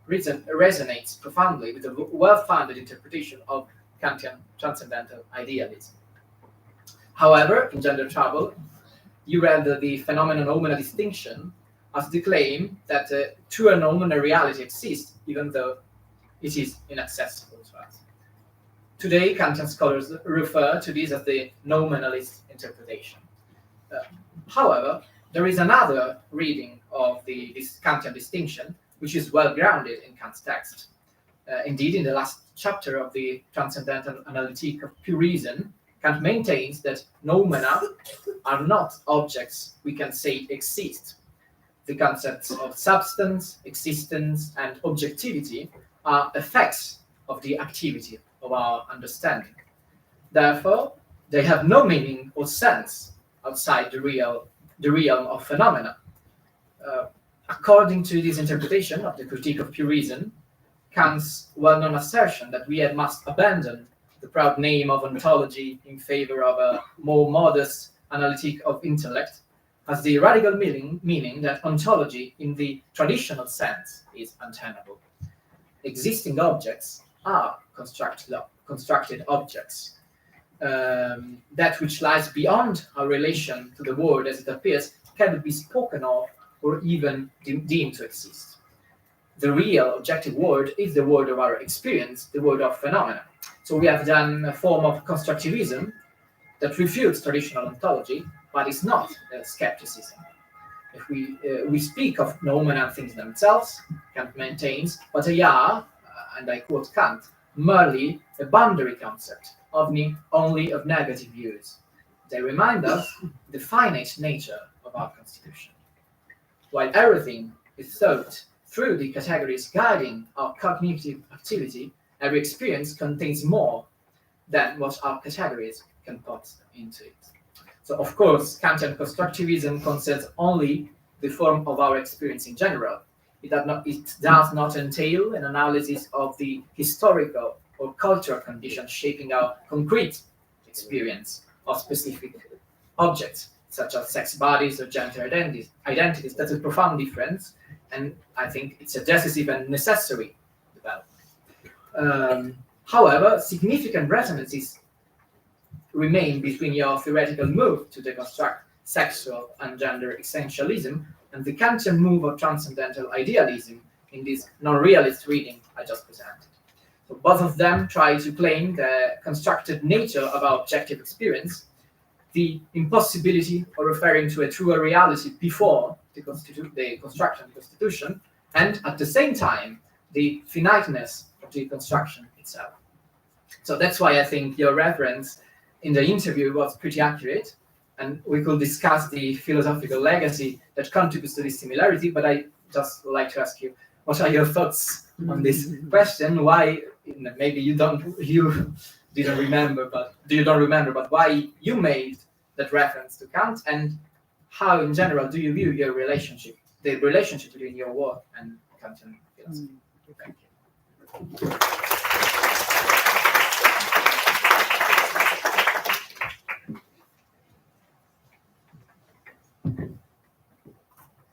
resonates profoundly with a well-founded interpretation of Kantian transcendental idealism. However, in Gender Travel, you read the phenomenon-noumena distinction as the claim that a true noumena reality exists, even though it is inaccessible to us. Today, Kantian scholars refer to this as the nominalist interpretation. However, there is another reading of this Kantian distinction, which is well grounded in Kant's text. Indeed, in the last chapter of the Transcendental Analytique of Pure Reason, Kant maintains that noumena are not objects we can say exist. The concepts of substance, existence, and objectivity are effects of the activity of our understanding. Therefore, they have no meaning or sense outside the realm of phenomena. According to this interpretation of the Critique of Pure Reason, Kant's well-known assertion that we must abandon the proud name of ontology in favor of a more modest analytic of intellect has the radical meaning that ontology in the traditional sense is untenable. Existing objects are constructed objects. That which lies beyond our relation to the world as it appears cannot be spoken of or even deemed to exist. The real objective world is the world of our experience, the world of phenomena. So we have done a form of constructivism that refutes traditional ontology, but is not skepticism. If we speak of noumena and things themselves, Kant maintains, but they are, and I quote Kant, merely a boundary concept, only of negative views. They remind us the finite nature of our constitution. While everything is thought through the categories guiding our cognitive activity, every experience contains more than what our categories can put into it. So, of course, Kantian constructivism concerns only the form of our experience in general. It does not entail an analysis of the historical or cultural conditions shaping our concrete experience of specific objects, such as sex bodies or gender identities. That's a profound difference, and I think it's a decisive and necessary development. However, significant resonances remain between your theoretical move to deconstruct sexual and gender essentialism and the Kantian move of transcendental idealism in this non-realist reading I just presented. So both of them try to claim the constructed nature of our objective experience, the impossibility of referring to a truer reality before the construction of the constitution, and at the same time, the finiteness of the construction itself. So that's why I think your reference in the interview was pretty accurate, and we could discuss the philosophical legacy that contributes to this similarity, but I just like to ask you, what are your thoughts on this question? Why, maybe you don't remember, but why you made that reference to Kant, and how in general do you view your relationship, the relationship between your work and Kantian philosophy? Thank you.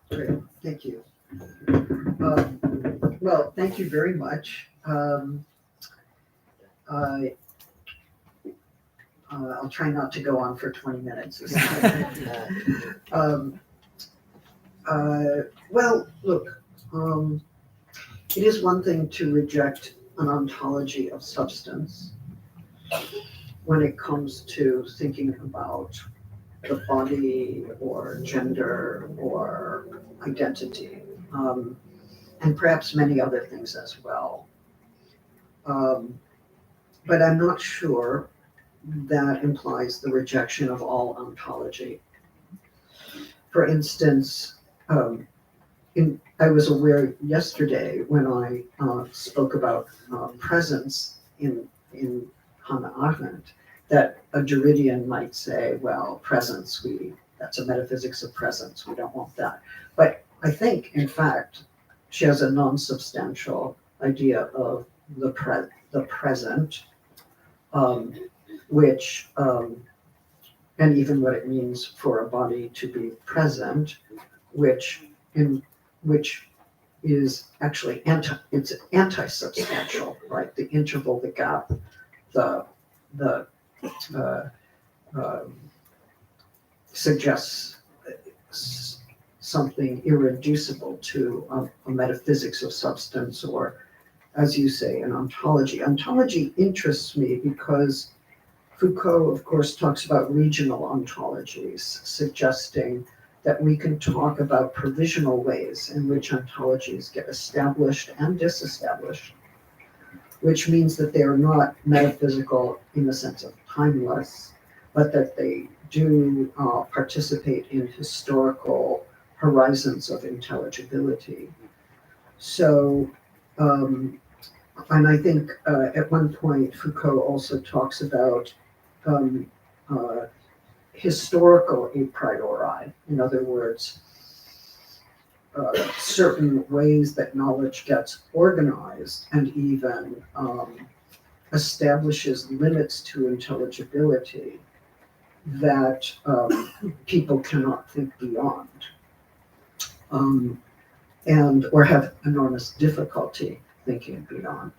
Great, thank you. Well, thank you very much. I'll try not to go on for 20 minutes. Well, look, it is one thing to reject an ontology of substance when it comes to thinking about the body or gender or identity, and perhaps many other things as well. But I'm not sure that implies the rejection of all ontology. For instance, I was aware yesterday when I spoke about presence in Hannah Arendt, that a Derridian might say, well, presence, that's a metaphysics of presence, we don't want that. But I think, in fact, she has a non-substantial idea of the present, which, and even what it means for a body to be present, which is actually it's anti-substantial, right? The interval, the gap, the suggests something irreducible to a metaphysics of substance, or, as you say, an ontology. Ontology interests me because Foucault, of course, talks about regional ontologies, suggesting that we can talk about provisional ways in which ontologies get established and disestablished, which means that they are not metaphysical in the sense of timeless, but that they do participate in historical horizons of intelligibility. So, and I think at one point Foucault also talks about historical a priori. In other words, certain ways that knowledge gets organized and even establishes limits to intelligibility that people cannot think beyond, and or have enormous difficulty thinking beyond.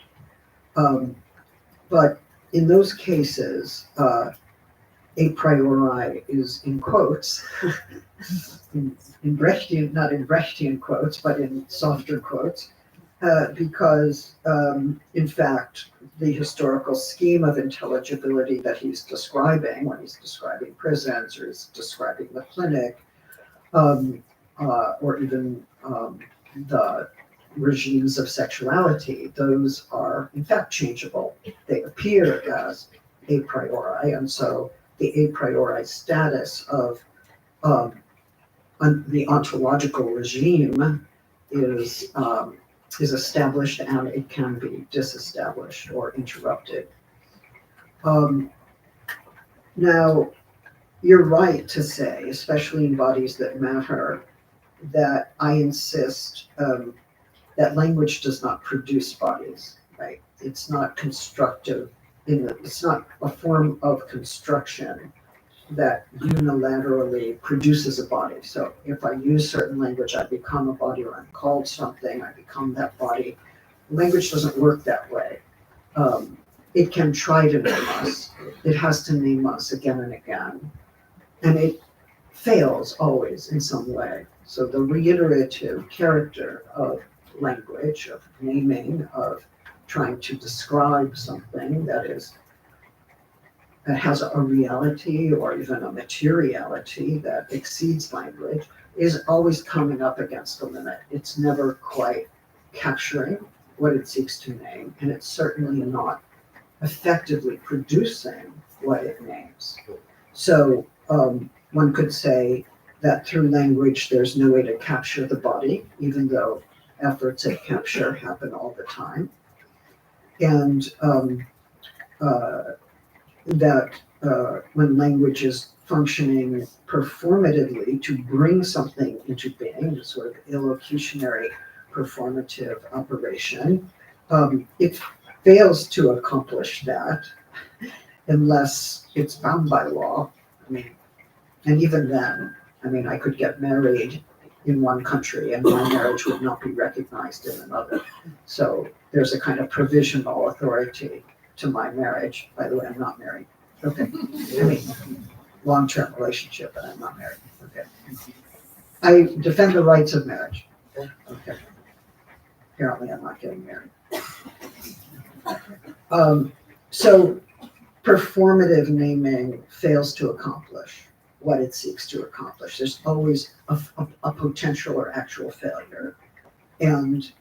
But in those cases, a priori is in quotes, in Brechtian, not in Brechtian quotes, but in softer quotes, because in fact, the historical scheme of intelligibility that he's describing, when he's describing prisons or he's describing the clinic, or even the regimes of sexuality, those are in fact changeable. They appear as a priori, and so the a priori status of the ontological regime is established, and it can be disestablished or interrupted. Now, you're right to say, especially in bodies that matter, that I insist that language does not produce bodies, right? It's not constructive. It's not a form of construction that unilaterally produces a body. So if I use certain language, I become a body, or I'm called something, I become that body. Language doesn't work that way. It can try to name us. It has to name us again and again. And it fails always in some way. So the reiterative character of language, of naming, of trying to describe something that has a reality or even a materiality that exceeds language, is always coming up against a limit. It's never quite capturing what it seeks to name, and it's certainly not effectively producing what it names. So one could say that through language, there's no way to capture the body, even though efforts at capture happen all the time. And that when language is functioning performatively to bring something into being, a sort of illocutionary performative operation, it fails to accomplish that unless it's bound by law. I mean, and even then, I mean, I could get married in one country and my marriage would not be recognized in another. So there's a kind of provisional authority to my marriage. By the way, I'm not married. Okay. I mean, long-term relationship, but I'm not married. Okay. I defend the rights of marriage. Okay. Apparently I'm not getting married. So performative naming fails to accomplish what it seeks to accomplish. There's always a potential or actual failure. And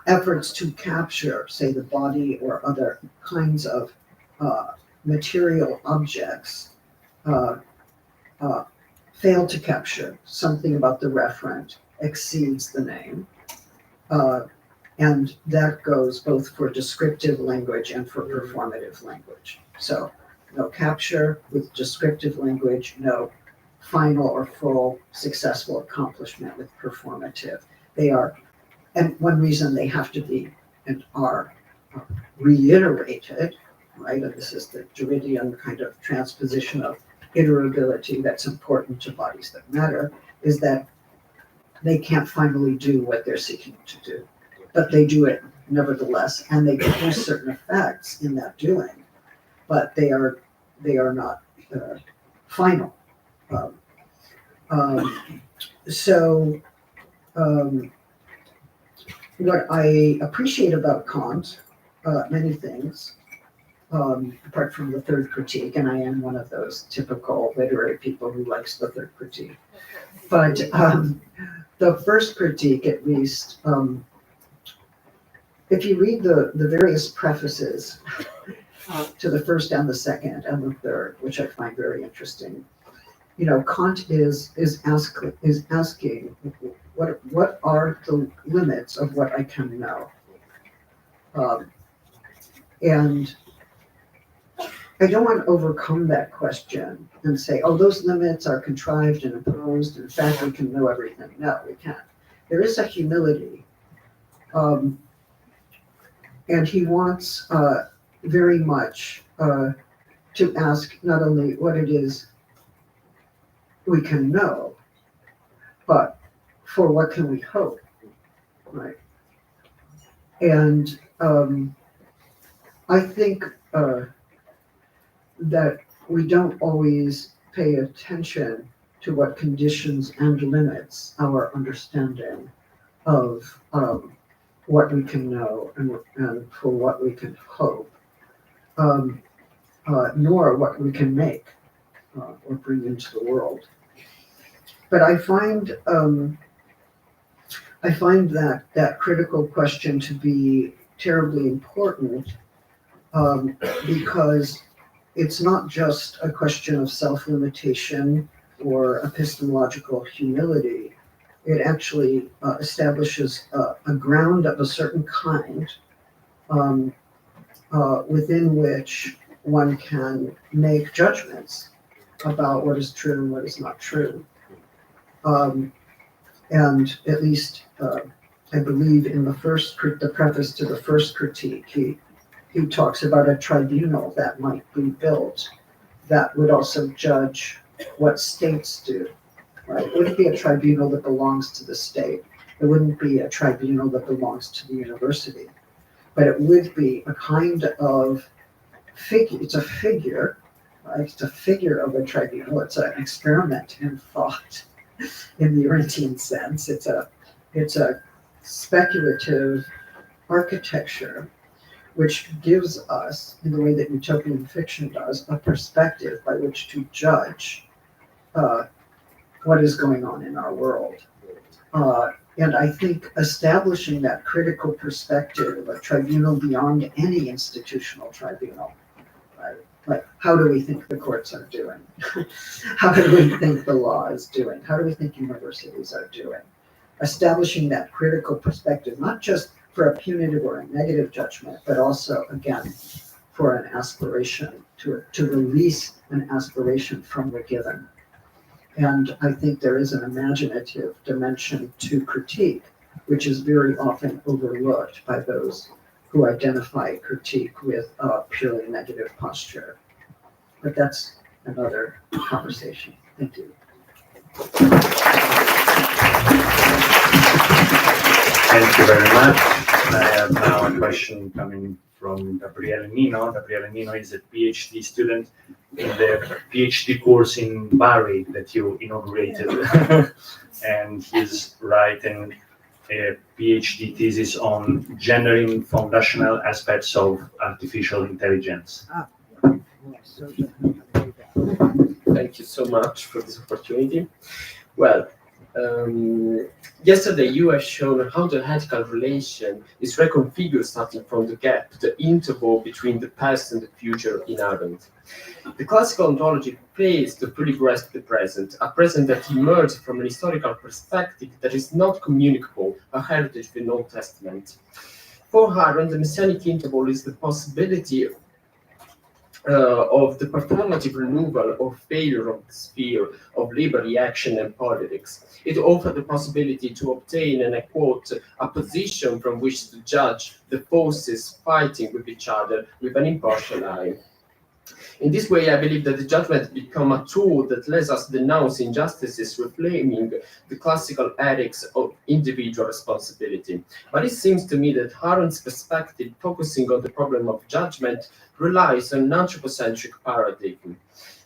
efforts to capture, say, the body or other kinds of material objects fail to capture something about the referent exceeds the name. And that goes both for descriptive language and for performative language. So no capture with descriptive language, no final or full successful accomplishment with performative. They are, and one reason they have to be and are reiterated, right? And this is the Druidian kind of transposition of iterability that's important to bodies that matter, is that they can't finally do what they're seeking to do, but they do it nevertheless, and they produce certain effects in that doing, but they are not final. What I appreciate about Kant, many things, apart from the third critique, and I am one of those typical literary people who likes the third critique. But the first critique, at least, if you read the various prefaces to the first and the second and the third, which I find very interesting, you know, Kant is asking what are the limits of what I can know, and I don't want to overcome that question and say, oh, those limits are contrived and imposed. In fact, we can know everything. No, we can't. There is a humility. And he wants very much to ask not only what it is we can know, but for what can we hope, right? And I think that we don't always pay attention to what conditions and limits our understanding of what we can know and for what we can hope, nor what we can make or bring into the world. But I find that critical question to be terribly important because it's not just a question of self-limitation or epistemological humility. It actually establishes a ground of a certain kind within which one can make judgments about what is true and what is not true. And at least I believe in the preface to the first critique, he talks about a tribunal that might be built that would also judge what states do, right? It wouldn't be a tribunal that belongs to the state. It wouldn't be a tribunal that belongs to the university, but it would be a kind of figure. It's a figure, right? It's a figure of a tribunal. It's an experiment in thought in the Arendtian sense. It's a speculative architecture which gives us, in the way that utopian fiction does, a perspective by which to judge what is going on in our world. And I think establishing that critical perspective of a tribunal beyond any institutional tribunal, right? Like, how do we think the courts are doing? How do we think the law is doing? How do we think universities are doing? Establishing that critical perspective, not just for a punitive or a negative judgment, but also, again, for an aspiration, to release an aspiration from the given. And I think there is an imaginative dimension to critique, which is very often overlooked by those who identify critique with a purely negative posture. But that's another conversation. Thank you. Thank you very much. I have now a question coming from Gabriele Nino. Gabriele Nino is a PhD student in the PhD course in Bari that you inaugurated. And he's writing a PhD thesis on gendering foundational aspects of artificial intelligence. Thank you so much for this opportunity. Well, yesterday you have shown how the ethical relation is reconfigured starting from the gap, the interval between the past and the future inherent. The classical ontology plays to fully grasp the present, a present that emerges from an historical perspective that is not communicable, a heritage of the Old Testament. For Arendt, the messianic interval is the possibility of the performative removal or failure of the sphere of labor reaction and politics. It offered the possibility to obtain, and I quote, a position from which to judge the forces fighting with each other with an impartial eye. In this way, I believe that the judgment become a tool that lets us denounce injustices, reclaiming the classical ethics of individual responsibility. But it seems to me that Arendt's perspective, focusing on the problem of judgment, relies on an anthropocentric paradigm.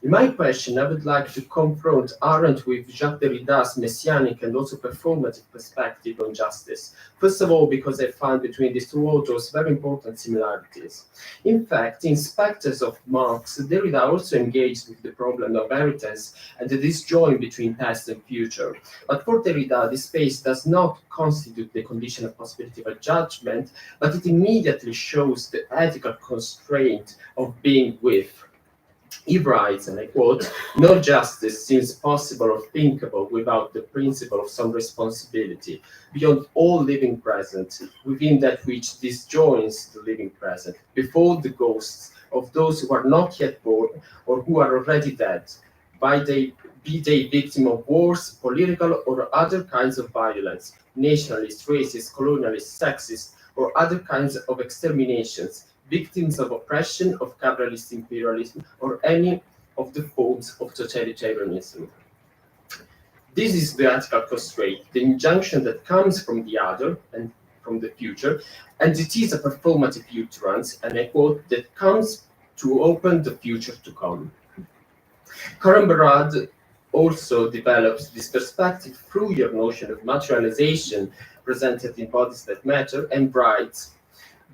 In my question, I would like to confront Arendt with Jacques Derrida's messianic and also performative perspective on justice. First of all, because I find between these two authors very important similarities. In fact, in Spectres of Marx, Derrida also engaged with the problem of inheritance and the disjoint between past and future. But for Derrida, this space does not constitute the condition of possibility of a judgment, but it immediately shows the ethical constraint of being with. He writes, and I quote, "No justice seems possible or thinkable without the principle of some responsibility beyond all living present, within that which disjoins the living present, before the ghosts of those who are not yet born or who are already dead, be they victim of wars, political or other kinds of violence, nationalist, racist, colonialist, sexist, or other kinds of exterminations, victims of oppression, of capitalist imperialism, or any of the forms of totalitarianism." This is the ethical constraint, the injunction that comes from the other and from the future, and it is a performative utterance, and I quote, "that comes to open the future to come." Karen Barad also develops this perspective through your notion of materialization presented in Bodies That Matter, and writes,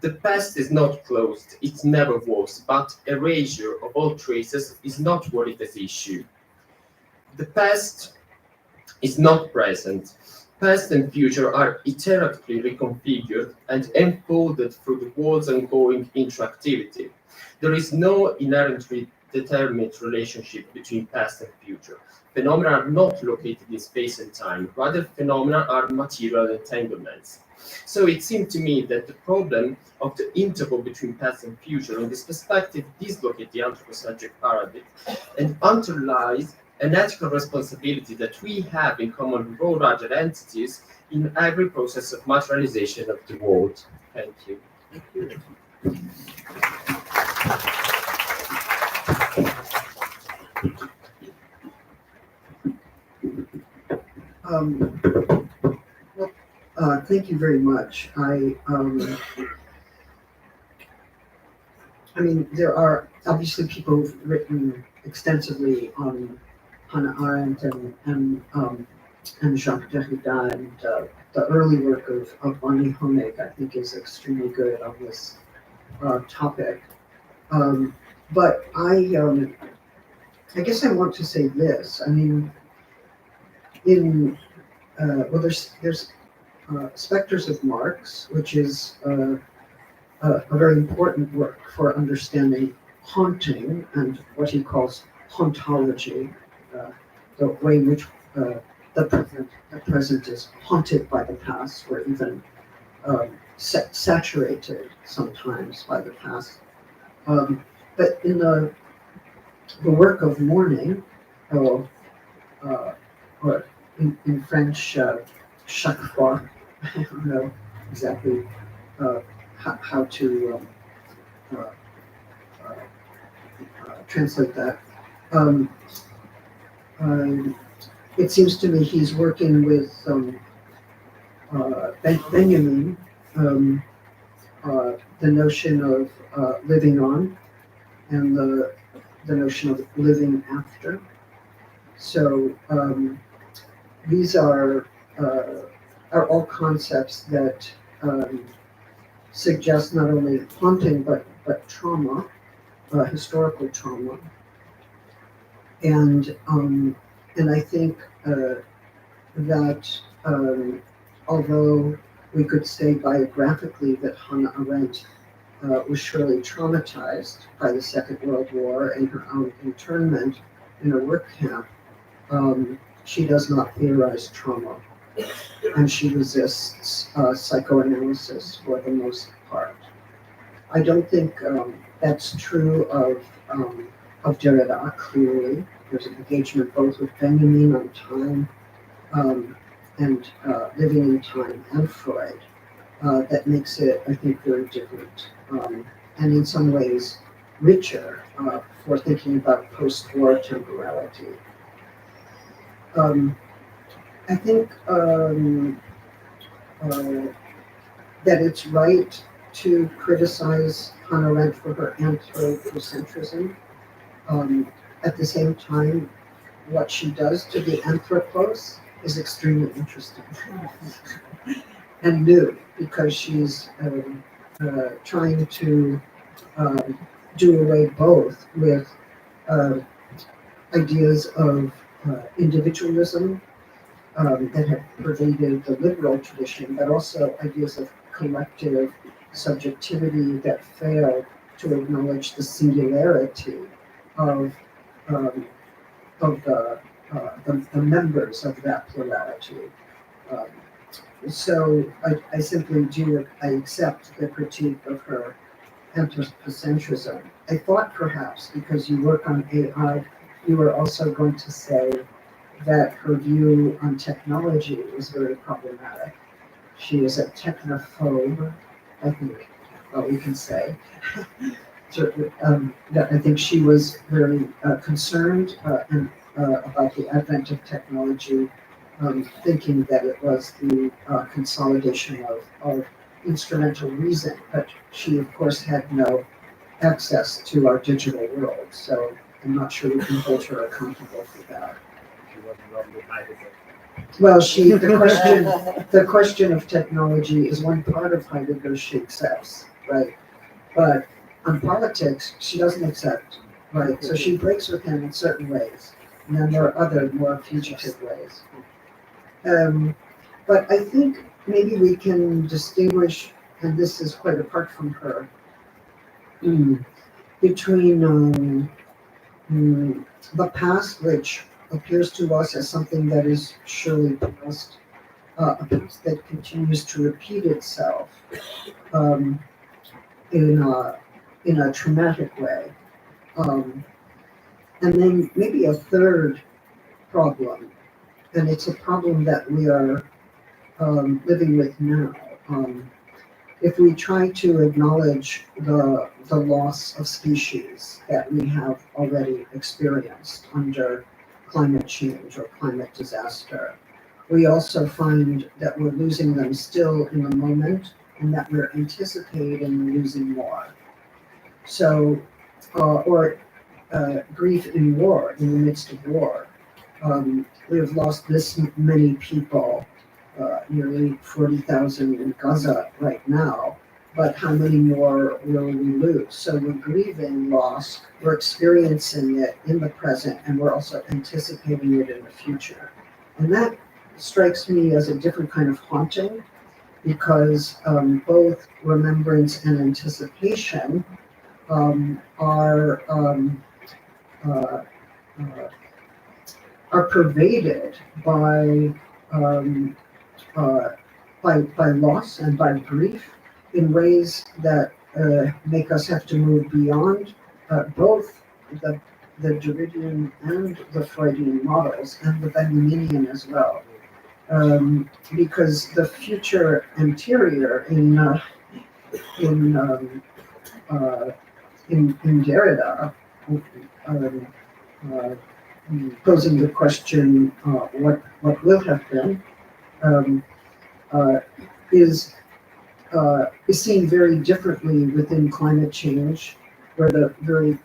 "The past is not closed, it never was, but erasure of all traces is not what it is issue. The past is not present. Past and future are iteratively reconfigured and enfolded through the world's ongoing interactivity. There is no inherently determined relationship between past and future. Phenomena are not located in space and time, rather phenomena are material entanglements." So it seemed to me that the problem of the interval between past and future, in this perspective, dislocate the anthropocentric paradigm and underlies an ethical responsibility that we have in common with all other entities in every process of materialization of the world. Thank you. Thank you very much. I mean, there are obviously people who've written extensively on Hannah Arendt and Jacques Derrida, and the early work of Bonnie Honig, I think, is extremely good on this topic. But I guess I want to say this. I mean, well, there's Spectres of Marx, which is a very important work for understanding haunting and what he calls hauntology, the way in which the present is haunted by the past, or even saturated sometimes by the past. But in the work of mourning, or in French, chaque fois, I don't know exactly how to translate that. It seems to me he's working with Benjamin, the notion of living on and the notion of living after. So these are all concepts that suggest not only haunting but trauma, historical trauma, and I think that although we could say biographically that Hannah Arendt was surely traumatized by the Second World War and her own internment in a work camp, she does not theorize trauma, and she resists psychoanalysis for the most part. I don't think that's true of Derrida, clearly. There's an engagement both with Benjamin on time and living in time, and Freud, that makes it, I think, very different, and in some ways richer for thinking about post-war temporality. I think that it's right to criticize Hannah Arendt for her anthropocentrism. At the same time, what she does to the anthropos is extremely interesting and new, because she's trying to do away both with ideas of individualism that have pervaded the liberal tradition, but also ideas of collective subjectivity that fail to acknowledge the singularity of um, the members of that plurality. Um, so I simply do, I accept the critique of her anthropocentrism. I thought perhaps because you work on AI, you were also going to say that her view on technology was very problematic. She is a technophobe, I think we can say. That I think she was very concerned about the advent of technology, thinking that it was the consolidation of instrumental reason, but she of course had no access to our digital world, so I'm not sure we can hold her accountable for that. She was wrong behind it. Well, the question of technology is one part of Heidegger she accepts, right? But on politics, she doesn't accept, right? So she breaks with him in certain ways, and then there are other more fugitive ways. But I think maybe we can distinguish, and this is quite apart from her, between the past, which appears to us as something that is surely past, a past that continues to repeat itself in a traumatic way, and then maybe a third problem, and it's a problem that we are living with now. If we try to acknowledge the loss of species that we have already experienced under climate change or climate disaster, we also find that we're losing them still in the moment and that we're anticipating losing more. So, grief in war, in the midst of war. We have lost this many people, nearly 40,000 in Gaza right now, but how many more will we lose? So we're grieving loss, we're experiencing it in the present, and we're also anticipating it in the future. And that strikes me as a different kind of haunting, because both remembrance and anticipation are pervaded by loss and by grief in ways that make us have to move beyond both the Derridian and the Freudian models, and the Benjaminian as well. Because the future anterior in Derrida, posing the question, what will have been, is seen very differently within climate change, where the very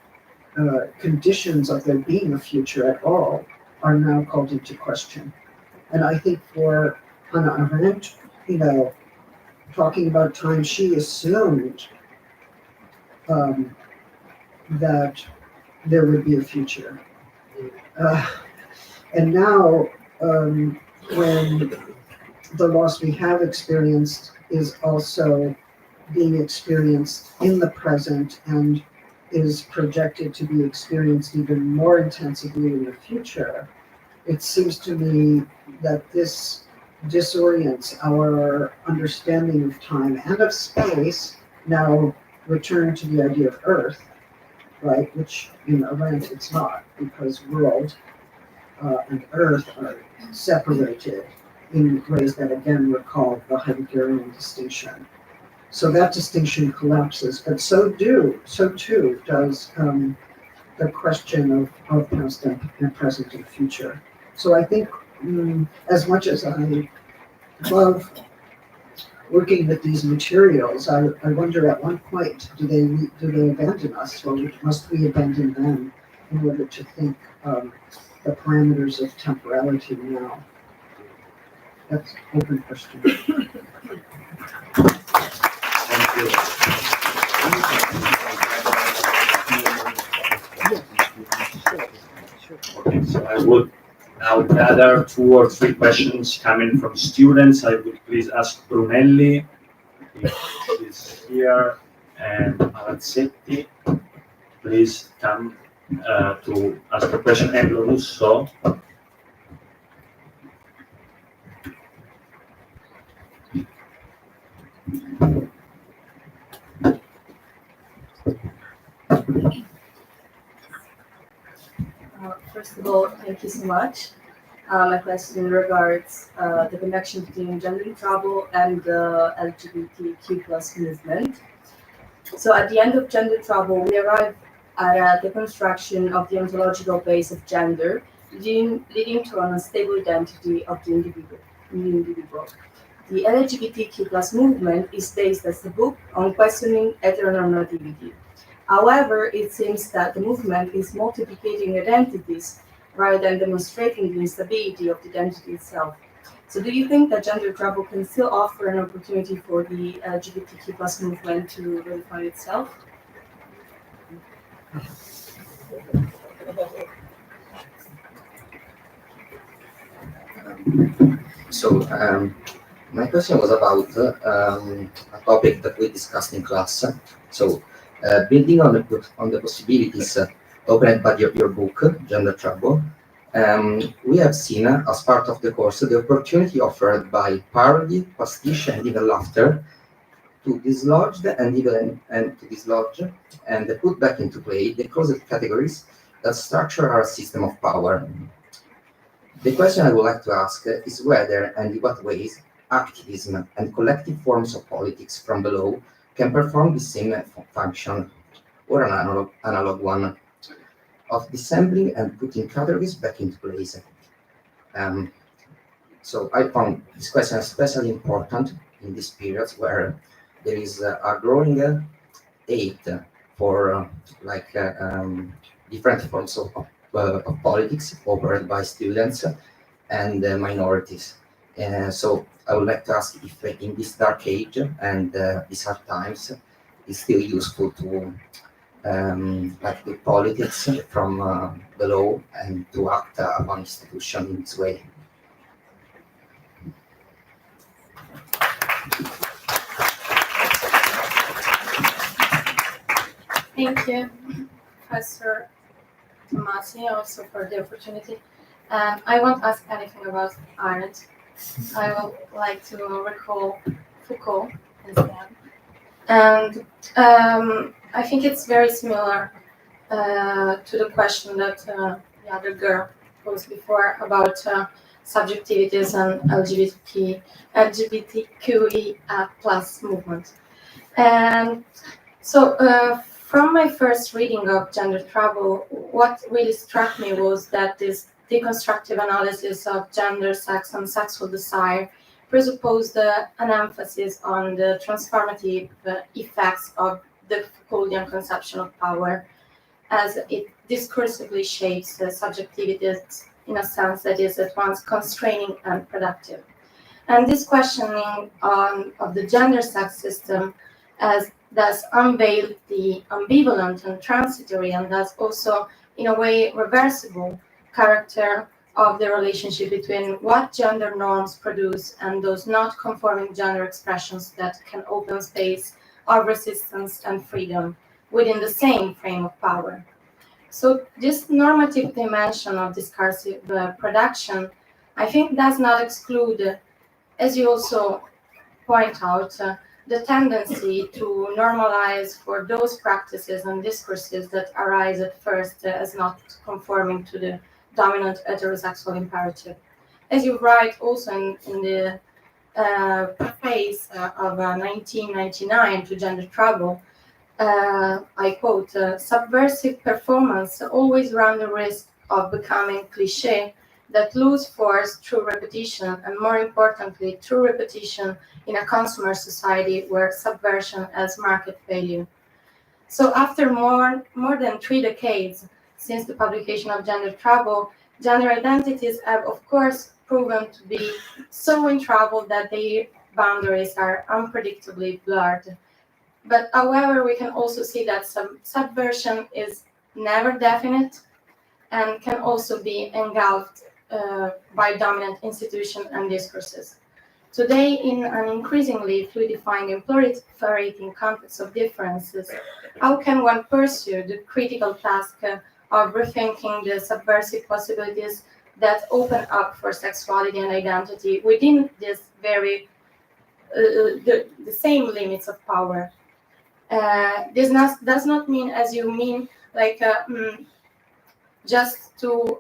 conditions of there being a future at all are now called into question. And I think for Hannah Arendt, talking about time, she assumed that there would be a future. And now, when the loss we have experienced is also being experienced in the present and is projected to be experienced even more intensively in the future, it seems to me that this disorients our understanding of time and of space. Now return to the idea of Earth, right? Which in Arendt it's not, because world and Earth are separated in ways that again recall the Heideggerian distinction. So that distinction collapses, but so too does the question of past and present and future. So I think as much as I love working with these materials, I wonder at one point, do they abandon us, or must we abandon them in order to think the parameters of temporality now? That's an open question. Thank you. Okay, so I would now gather 2 or 3 questions coming from students. I would please ask Brunelli, if she's here, and Avanzetti. Please come to ask a question, and Russo. First of all, thank you so much. My question regards the connection between gender trouble and the LGBTQ plus movement. So at the end of gender trouble, we arrive at a deconstruction of the ontological base of gender, leading to an unstable identity of the individual. The LGBTQ plus movement is based as a book on questioning heteronormativity. However, it seems that the movement is multiplicating identities rather than demonstrating the instability of the identity itself. So do you think that gender trouble can still offer an opportunity for the LGBTQ plus movement to redefine itself? So my question was about a topic that we discussed in class. So building on the possibilities opened by your book, Gender Trouble, we have seen as part of the course the opportunity offered by parody, pastiche, and even laughter to dislodge and put back into play the closed categories that structure our system of power. The question I would like to ask is whether and in what ways activism and collective forms of politics from below can perform the same function, or an analog one, of dissembling and putting categories back into place. So I found this question especially important in these periods where there is a growing hate for different forms of politics offered by students and minorities. So I would like to ask if in this dark age and these hard times, it's still useful to do politics from below and to act upon institution in this way. Thank you, Professor Tomasi, also for the opportunity. I won't ask anything about Arendt. I would like to recall Foucault instead. And I think it's very similar to the question that the other girl posed before about subjectivities and LGBTQIA plus movement. And so from my first reading of Gender Trouble, what really struck me was that this deconstructive analysis of gender, sex, and sexual desire presupposed an emphasis on the transformative effects of the Foucauldian conception of power, as it discursively shapes subjectivities in a sense that is at once constraining and productive. And this questioning of the gender-sex system as thus unveiled the ambivalent and transitory and thus also in a way reversible character of the relationship between what gender norms produce and those not conforming gender expressions that can open space of resistance and freedom within the same frame of power. So this normative dimension of discursive production, I think, does not exclude, as you also point out, the tendency to normalize for those practices and discourses that arise at first as not conforming to the dominant heterosexual imperative. As you write also in the preface of 1999 to Gender Trouble, I quote, subversive performance always run the risk of becoming cliché that lose force through repetition, and more importantly, through repetition in a consumer society where subversion has market value. So after more than 3 decades since the publication of Gender Trouble, gender identities have, of course, proven to be so in trouble that their boundaries are unpredictably blurred. But however, we can also see that subversion is never definite and can also be engulfed by dominant institutions and discourses. Today, in an increasingly fluidifying and proliferating context of differences, how can one pursue the critical task of rethinking the subversive possibilities that open up for sexuality and identity within this very the same limits of power. This does not mean, as you mean, like just to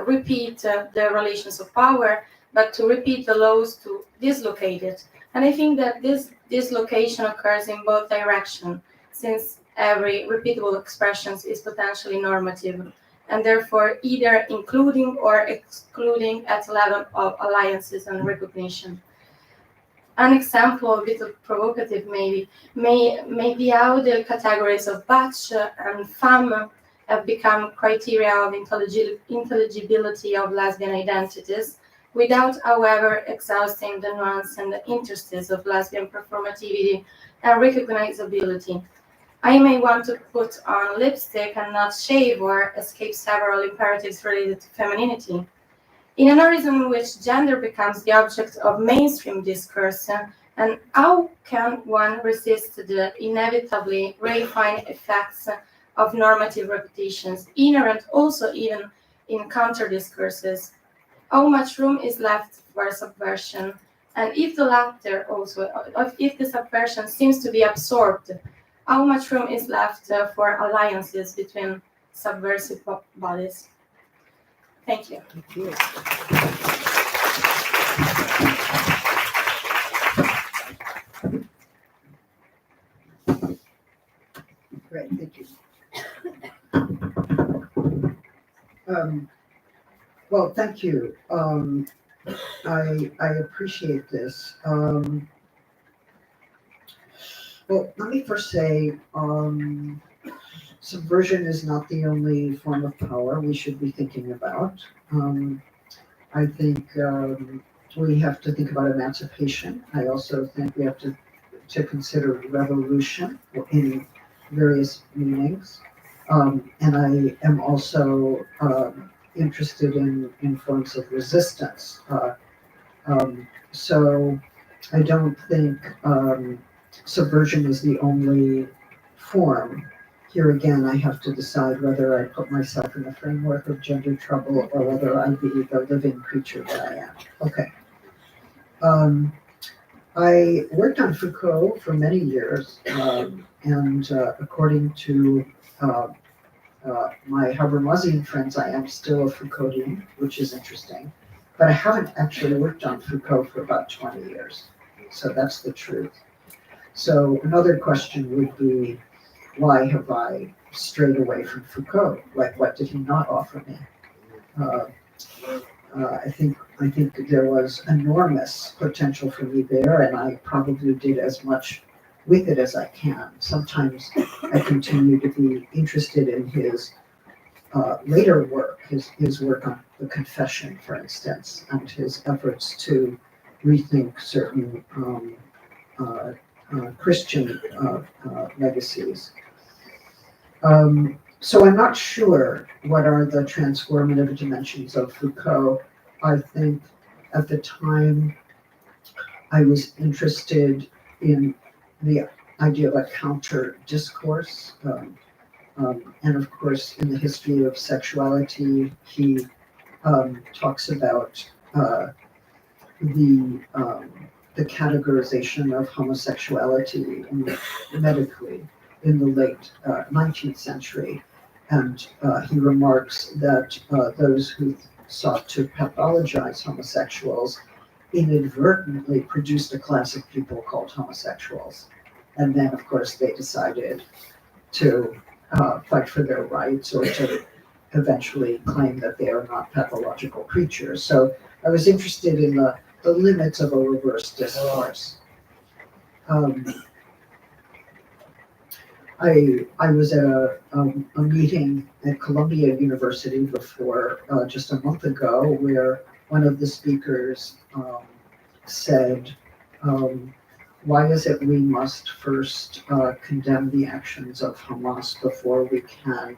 repeat the relations of power, but to repeat the laws to dislocate it. And I think that this dislocation occurs in both directions, since every repeatable expression is potentially normative, and therefore either including or excluding at the level of alliances and recognition. An example, a bit provocative maybe, may be how the categories of butch and femme have become criteria of intelligibility of lesbian identities, without, however, exhausting the nuance and the interstices of lesbian performativity and recognizability. I may want to put on lipstick and not shave or escape several imperatives related to femininity. In an horizon in which gender becomes the object of mainstream discourse, and how can one resist the inevitably refined effects of normative repetitions, inherent also even in counter-discourses? How much room is left for subversion? And if the latter also, if the subversion seems to be absorbed, how much room is left for alliances between subversive bodies? Thank you. Thank you. Great, thank you. Well, thank you. I appreciate this. Well, let me first say, subversion is not the only form of power we should be thinking about. I think we have to think about emancipation. I also think we have to consider revolution in various meanings. And I am also interested in forms of resistance. So I don't think subversion is the only form. Here again, I have to decide whether I put myself in the framework of gender trouble or whether I be the living creature that I am. Okay. I worked on Foucault for many years, and according to my Habermasian friends, I am still a Foucauldian, which is interesting. But I haven't actually worked on Foucault for about 20 years. So that's the truth. So another question would be, why have I strayed away from Foucault? Like, what did he not offer me? I think there was enormous potential for me there, and I probably did as much with it as I can. Sometimes I continue to be interested in his later work, his work on the confession, for instance, and his efforts to rethink certain Christian legacies. So I'm not sure what are the transformative dimensions of Foucault. I think at the time I was interested in the idea of a counter discourse. And of course, in the history of sexuality, he talks about the categorization of homosexuality medically in the late 19th century. And he remarks that those who sought to pathologize homosexuals inadvertently produced a class of people called homosexuals. And then, of course, they decided to fight for their rights or to eventually claim that they are not pathological creatures. So I was interested in the limits of a reverse discourse. I was at a meeting at Columbia University before just a month ago, where one of the speakers said, why is it we must first condemn the actions of Hamas before we can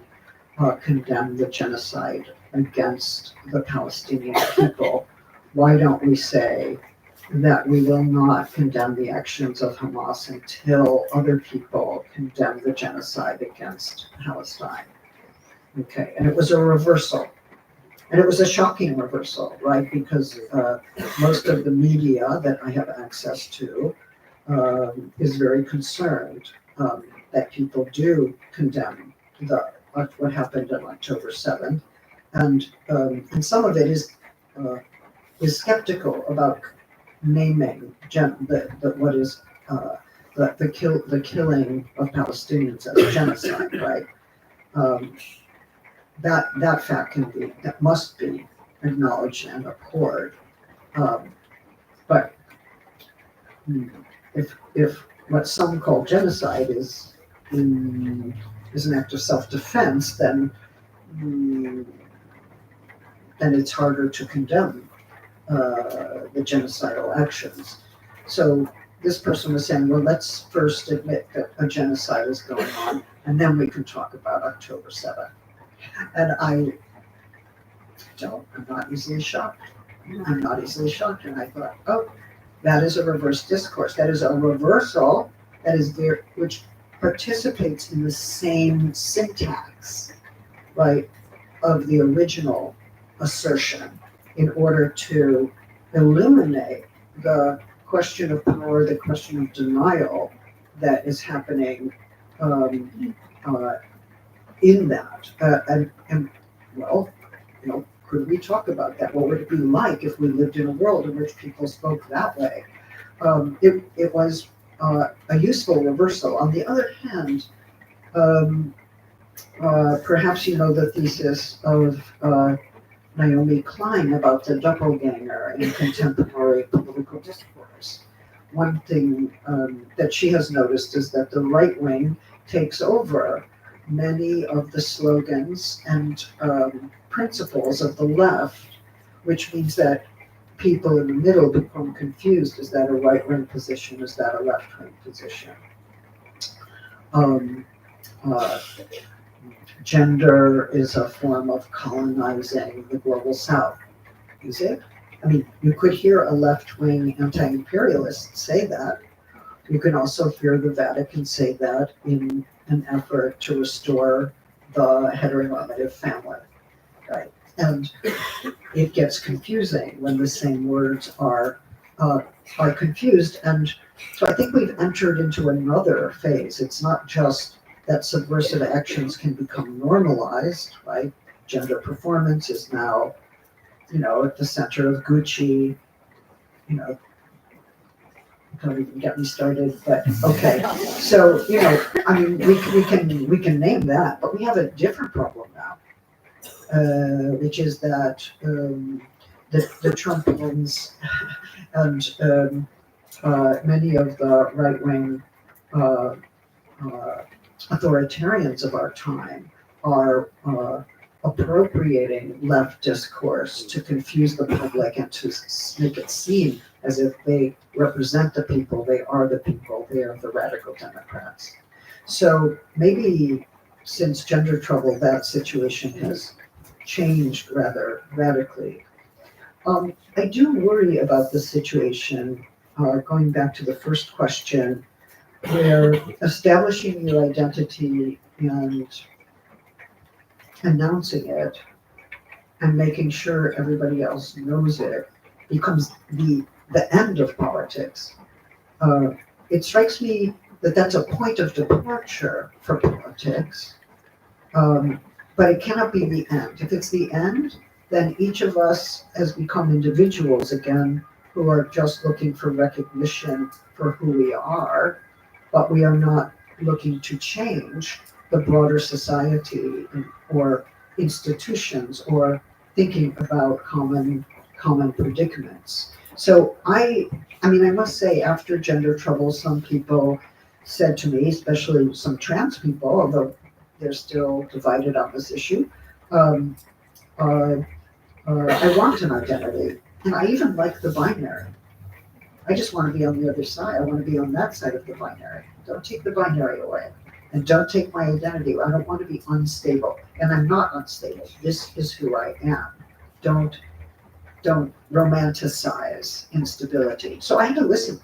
condemn the genocide against the Palestinian people? Why don't we say that we will not condemn the actions of Hamas until other people condemn the genocide against Palestine? Okay, and it was a reversal. And it was a shocking reversal, right? Because most of the media that I have access to is very concerned that people do condemn what happened on October 7th. And some of it is skeptical about naming what is the killing of Palestinians as a genocide, right? That fact that must be acknowledged and abhorred. But if what some call genocide is an act of self-defense, then it's harder to condemn the genocidal actions. So this person was saying, well, let's first admit that a genocide is going on, and then we can talk about October 7th. And I'm not easily shocked. I'm not easily shocked. And I thought, oh, that is a reverse discourse. That is a reversal that is there, which participates in the same syntax, right, of the original assertion in order to illuminate the question of power, the question of denial that is happening in that. And well, could we talk about that? What would it be like if we lived in a world in which people spoke that way? It was a useful reversal. On the other hand, perhaps you know the thesis of Naomi Klein about the doppelganger in contemporary political discourse. One thing that she has noticed is that the right wing takes over many of the slogans and principles of the left, which means that people in the middle become confused. Is that a right-wing position? Is that a left-wing position? Gender is a form of colonizing the global south. Is it? I mean, you could hear a left-wing anti-imperialist say that. You can also hear the Vatican say that in an effort to restore the heteronormative family, right? And it gets confusing when the same words are confused. And so I think we've entered into another phase. It's not just that subversive actions can become normalized, right? Gender performance is now, at the center of Gucci, don't even get me started, but okay. So, I mean, we can name that, but we have a different problem now, which is that the Trumpians and many of the right-wing authoritarians of our time are appropriating left discourse to confuse the public and to make it seem as if they represent the people, they are the people, they are the radical Democrats. So maybe since Gender Trouble, that situation has changed rather radically. I do worry about the situation, going back to the first question, where establishing your identity and announcing it and making sure everybody else knows it becomes the end of politics. It strikes me that that's a point of departure for politics, but it cannot be the end. If it's the end, then each of us has become individuals again who are just looking for recognition for who we are, but we are not looking to change the broader society or institutions or thinking about common predicaments. So I mean, I must say, after Gender Trouble, some people said to me, especially some trans people, although they're still divided on this issue, I want an identity, and I even like the binary. I just want to be on the other side. I want to be on that side of the binary. Don't take the binary away. And don't take my identity. I don't want to be unstable. And I'm not unstable. This is who I am. Don't romanticize instability. So I had to listen.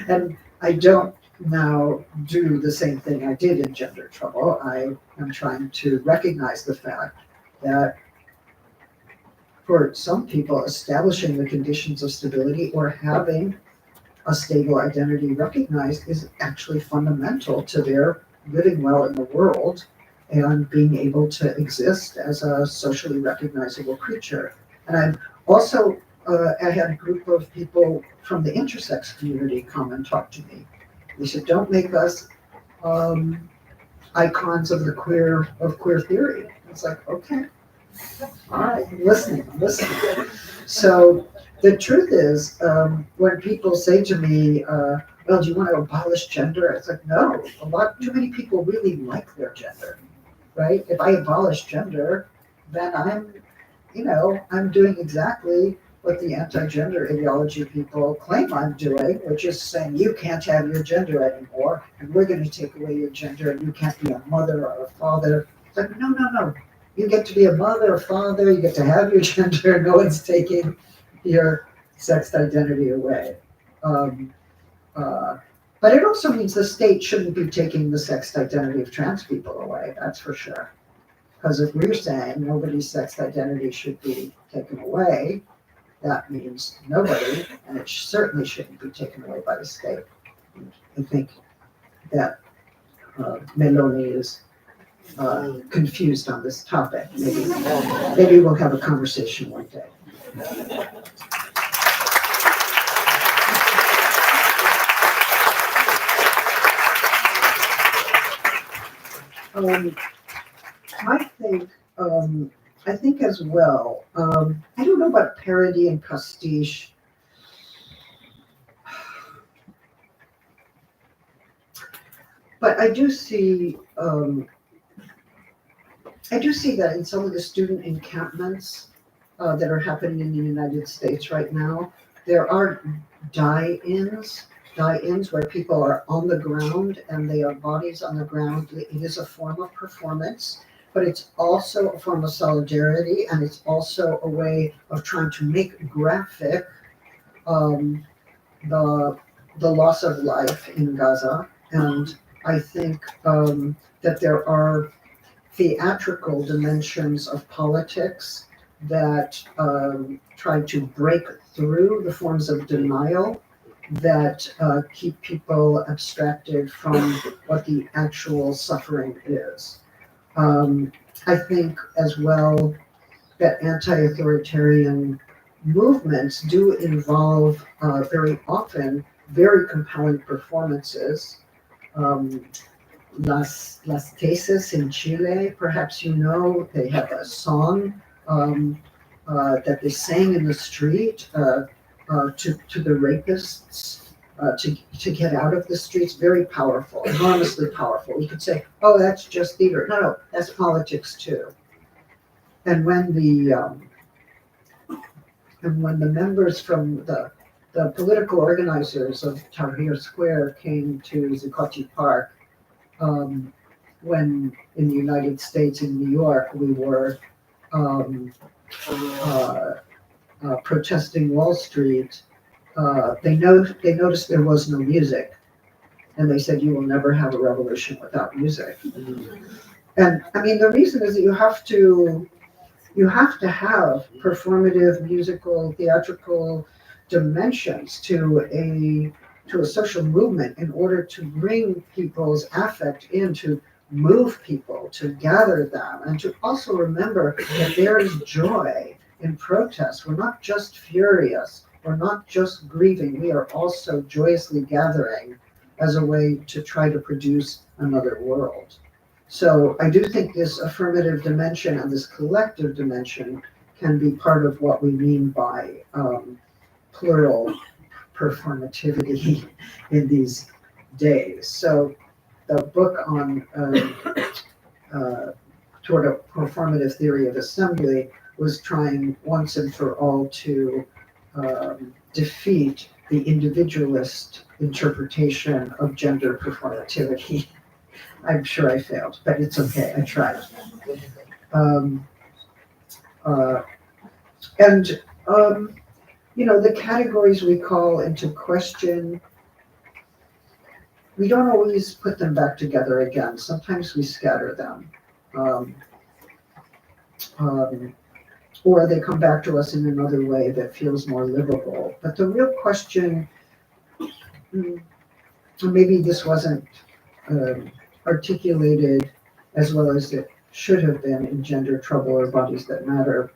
And I don't now do the same thing I did in Gender Trouble. I am trying to recognize the fact that for some people, establishing the conditions of stability or having a stable identity recognized is actually fundamental to their living well in the world and being able to exist as a socially recognizable creature. And I've also I had a group of people from the intersex community come and talk to me. They said, "Don't make us icons of queer theory." It's like, okay, all right, I'm listening. So the truth is, when people say to me, "Well, do you want to abolish gender?" It's like, no. Too many people really like their gender, right? If I abolish gender, then I'm doing exactly what the anti-gender ideology people claim I'm doing, which is saying you can't have your gender anymore, and we're going to take away your gender, and you can't be a mother or a father. It's like, no. You get to be a mother, a father, you get to have your gender, no one's taking your sex identity away. But it also means the state shouldn't be taking the sex identity of trans people away, that's for sure. Because if we're saying nobody's sex identity should be taken away, that means nobody, and it certainly shouldn't be taken away by the state. I think that Meloni is confused on this topic. Maybe we'll have a conversation one day. I think as well, I don't know about parody and pastiche. But I do see that in some of the student encampments that are happening in the United States right now, there are die-ins where people are on the ground and they are bodies on the ground. It is a form of performance, but it's also a form of solidarity, and it's also a way of trying to make graphic the loss of life in Gaza. And I think that there are theatrical dimensions of politics that try to break through the forms of denial that keep people abstracted from what the actual suffering is. I think as well that anti-authoritarian movements do involve very often very compelling performances. Las Tesis in Chile, perhaps you know, they have a song that they sang in the street to the rapists to get out of the streets. Very powerful, enormously powerful. We could say, oh, that's just theater. No, that's politics too. And when the members from the political organizers of Tahrir Square came to Zuccotti Park, when in the United States, in New York, we were protesting Wall Street, they noticed there was no music, and they said, "You will never have a revolution without music." And I mean, the reason is that you have to have performative, musical, theatrical dimensions to a social movement in order to bring people's affect in, to move people, to gather them, and to also remember that there is joy in protest. We're not just furious, we're not just grieving, we are also joyously gathering as a way to try to produce another world. So I do think this affirmative dimension and this collective dimension can be part of what we mean by plural performativity in these days. So the book on toward a performative theory of assembly was trying once and for all to defeat the individualist interpretation of gender performativity. I'm sure I failed, but it's okay, I tried. The categories we call into question we don't always put them back together again. Sometimes we scatter them. Or they come back to us in another way that feels more livable. But the real question, maybe this wasn't articulated as well as it should have been in Gender Trouble or Bodies That Matter,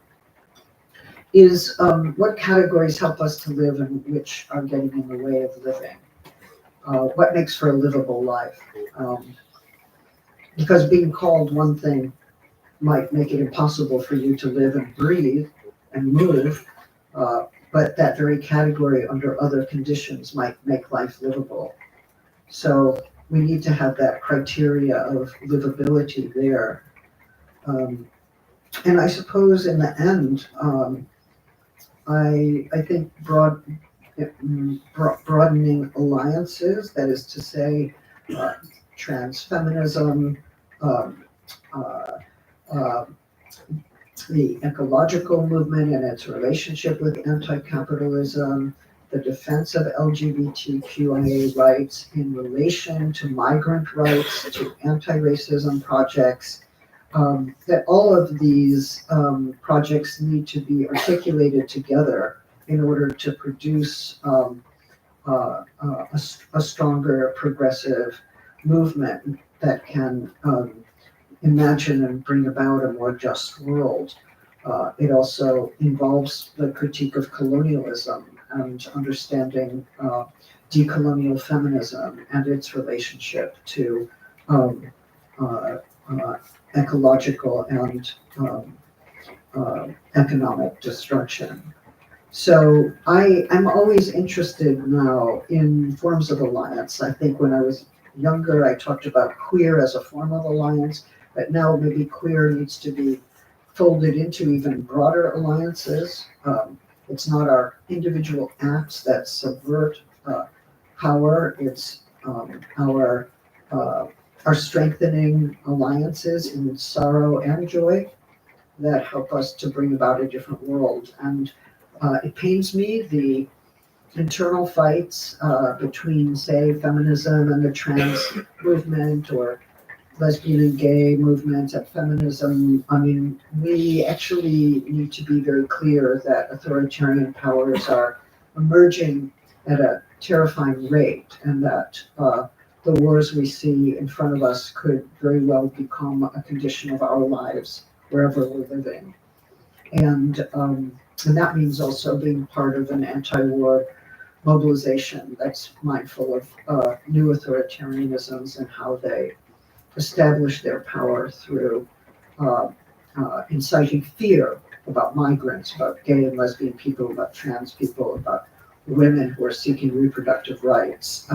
is what categories help us to live and which are getting in the way of living. What makes for a livable life? Because being called one thing might make it impossible for you to live and breathe and move, but that very category under other conditions might make life livable. So we need to have that criteria of livability there. And I suppose in the end, I think broadening alliances, that is to say, trans feminism, the ecological movement and its relationship with anti-capitalism, the defense of LGBTQIA rights in relation to migrant rights, to anti-racism projects, that all of these projects need to be articulated together in order to produce a stronger progressive movement that can imagine and bring about a more just world. It also involves the critique of colonialism and understanding decolonial feminism and its relationship to ecological and economic destruction. So I'm always interested now in forms of alliance. I think when I was younger, I talked about queer as a form of alliance, but now maybe queer needs to be folded into even broader alliances. It's not our individual acts that subvert power, it's our strengthening alliances in sorrow and joy that help us to bring about a different world. And it pains me, the internal fights between, say, feminism and the trans movement, or lesbian and gay movements and feminism. I mean, we actually need to be very clear that authoritarian powers are emerging at a terrifying rate, and that the wars we see in front of us could very well become a condition of our lives wherever we're living. And that means also being part of an anti-war mobilization that's mindful of new authoritarianisms and how they establish their power through inciting fear about migrants, about gay and lesbian people, about trans people, about women who are seeking reproductive rights.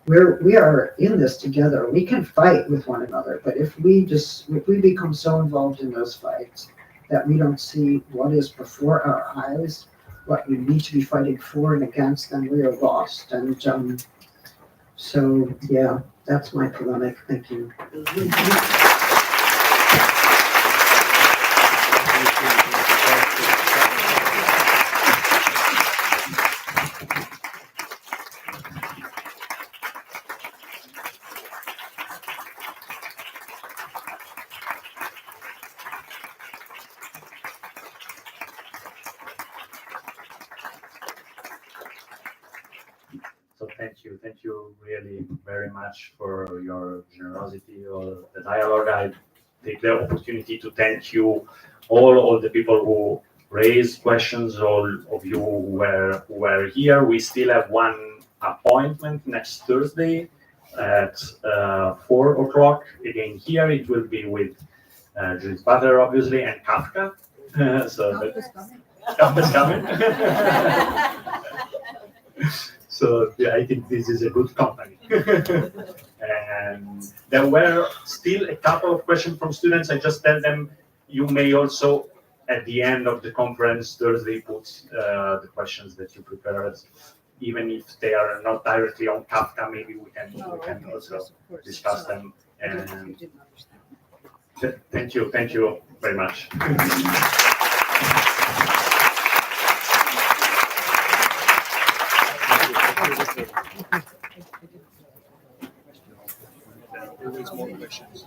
We are in this together. We can fight with one another, but if we become so involved in those fights that we don't see what is before our eyes, what we need to be fighting for and against, then we are lost. And so, yeah, that's my polemic. Thank you. So thank you really very much for your generosity or the dialogue. I take the opportunity to thank you all the people who raised questions, all of you who were here. We still have one appointment next Thursday at 4 o'clock. Again here, it will be with Judith Butler, obviously, and Kafka. Kafka's coming. So yeah, I think this is a good company. And there were still a couple of questions from students. I just tell them you may also, at the end of the conference Thursday, put the questions that you prepared, even if they are not directly on Kafka. Maybe we can also discuss them. And thank you very much. more questions.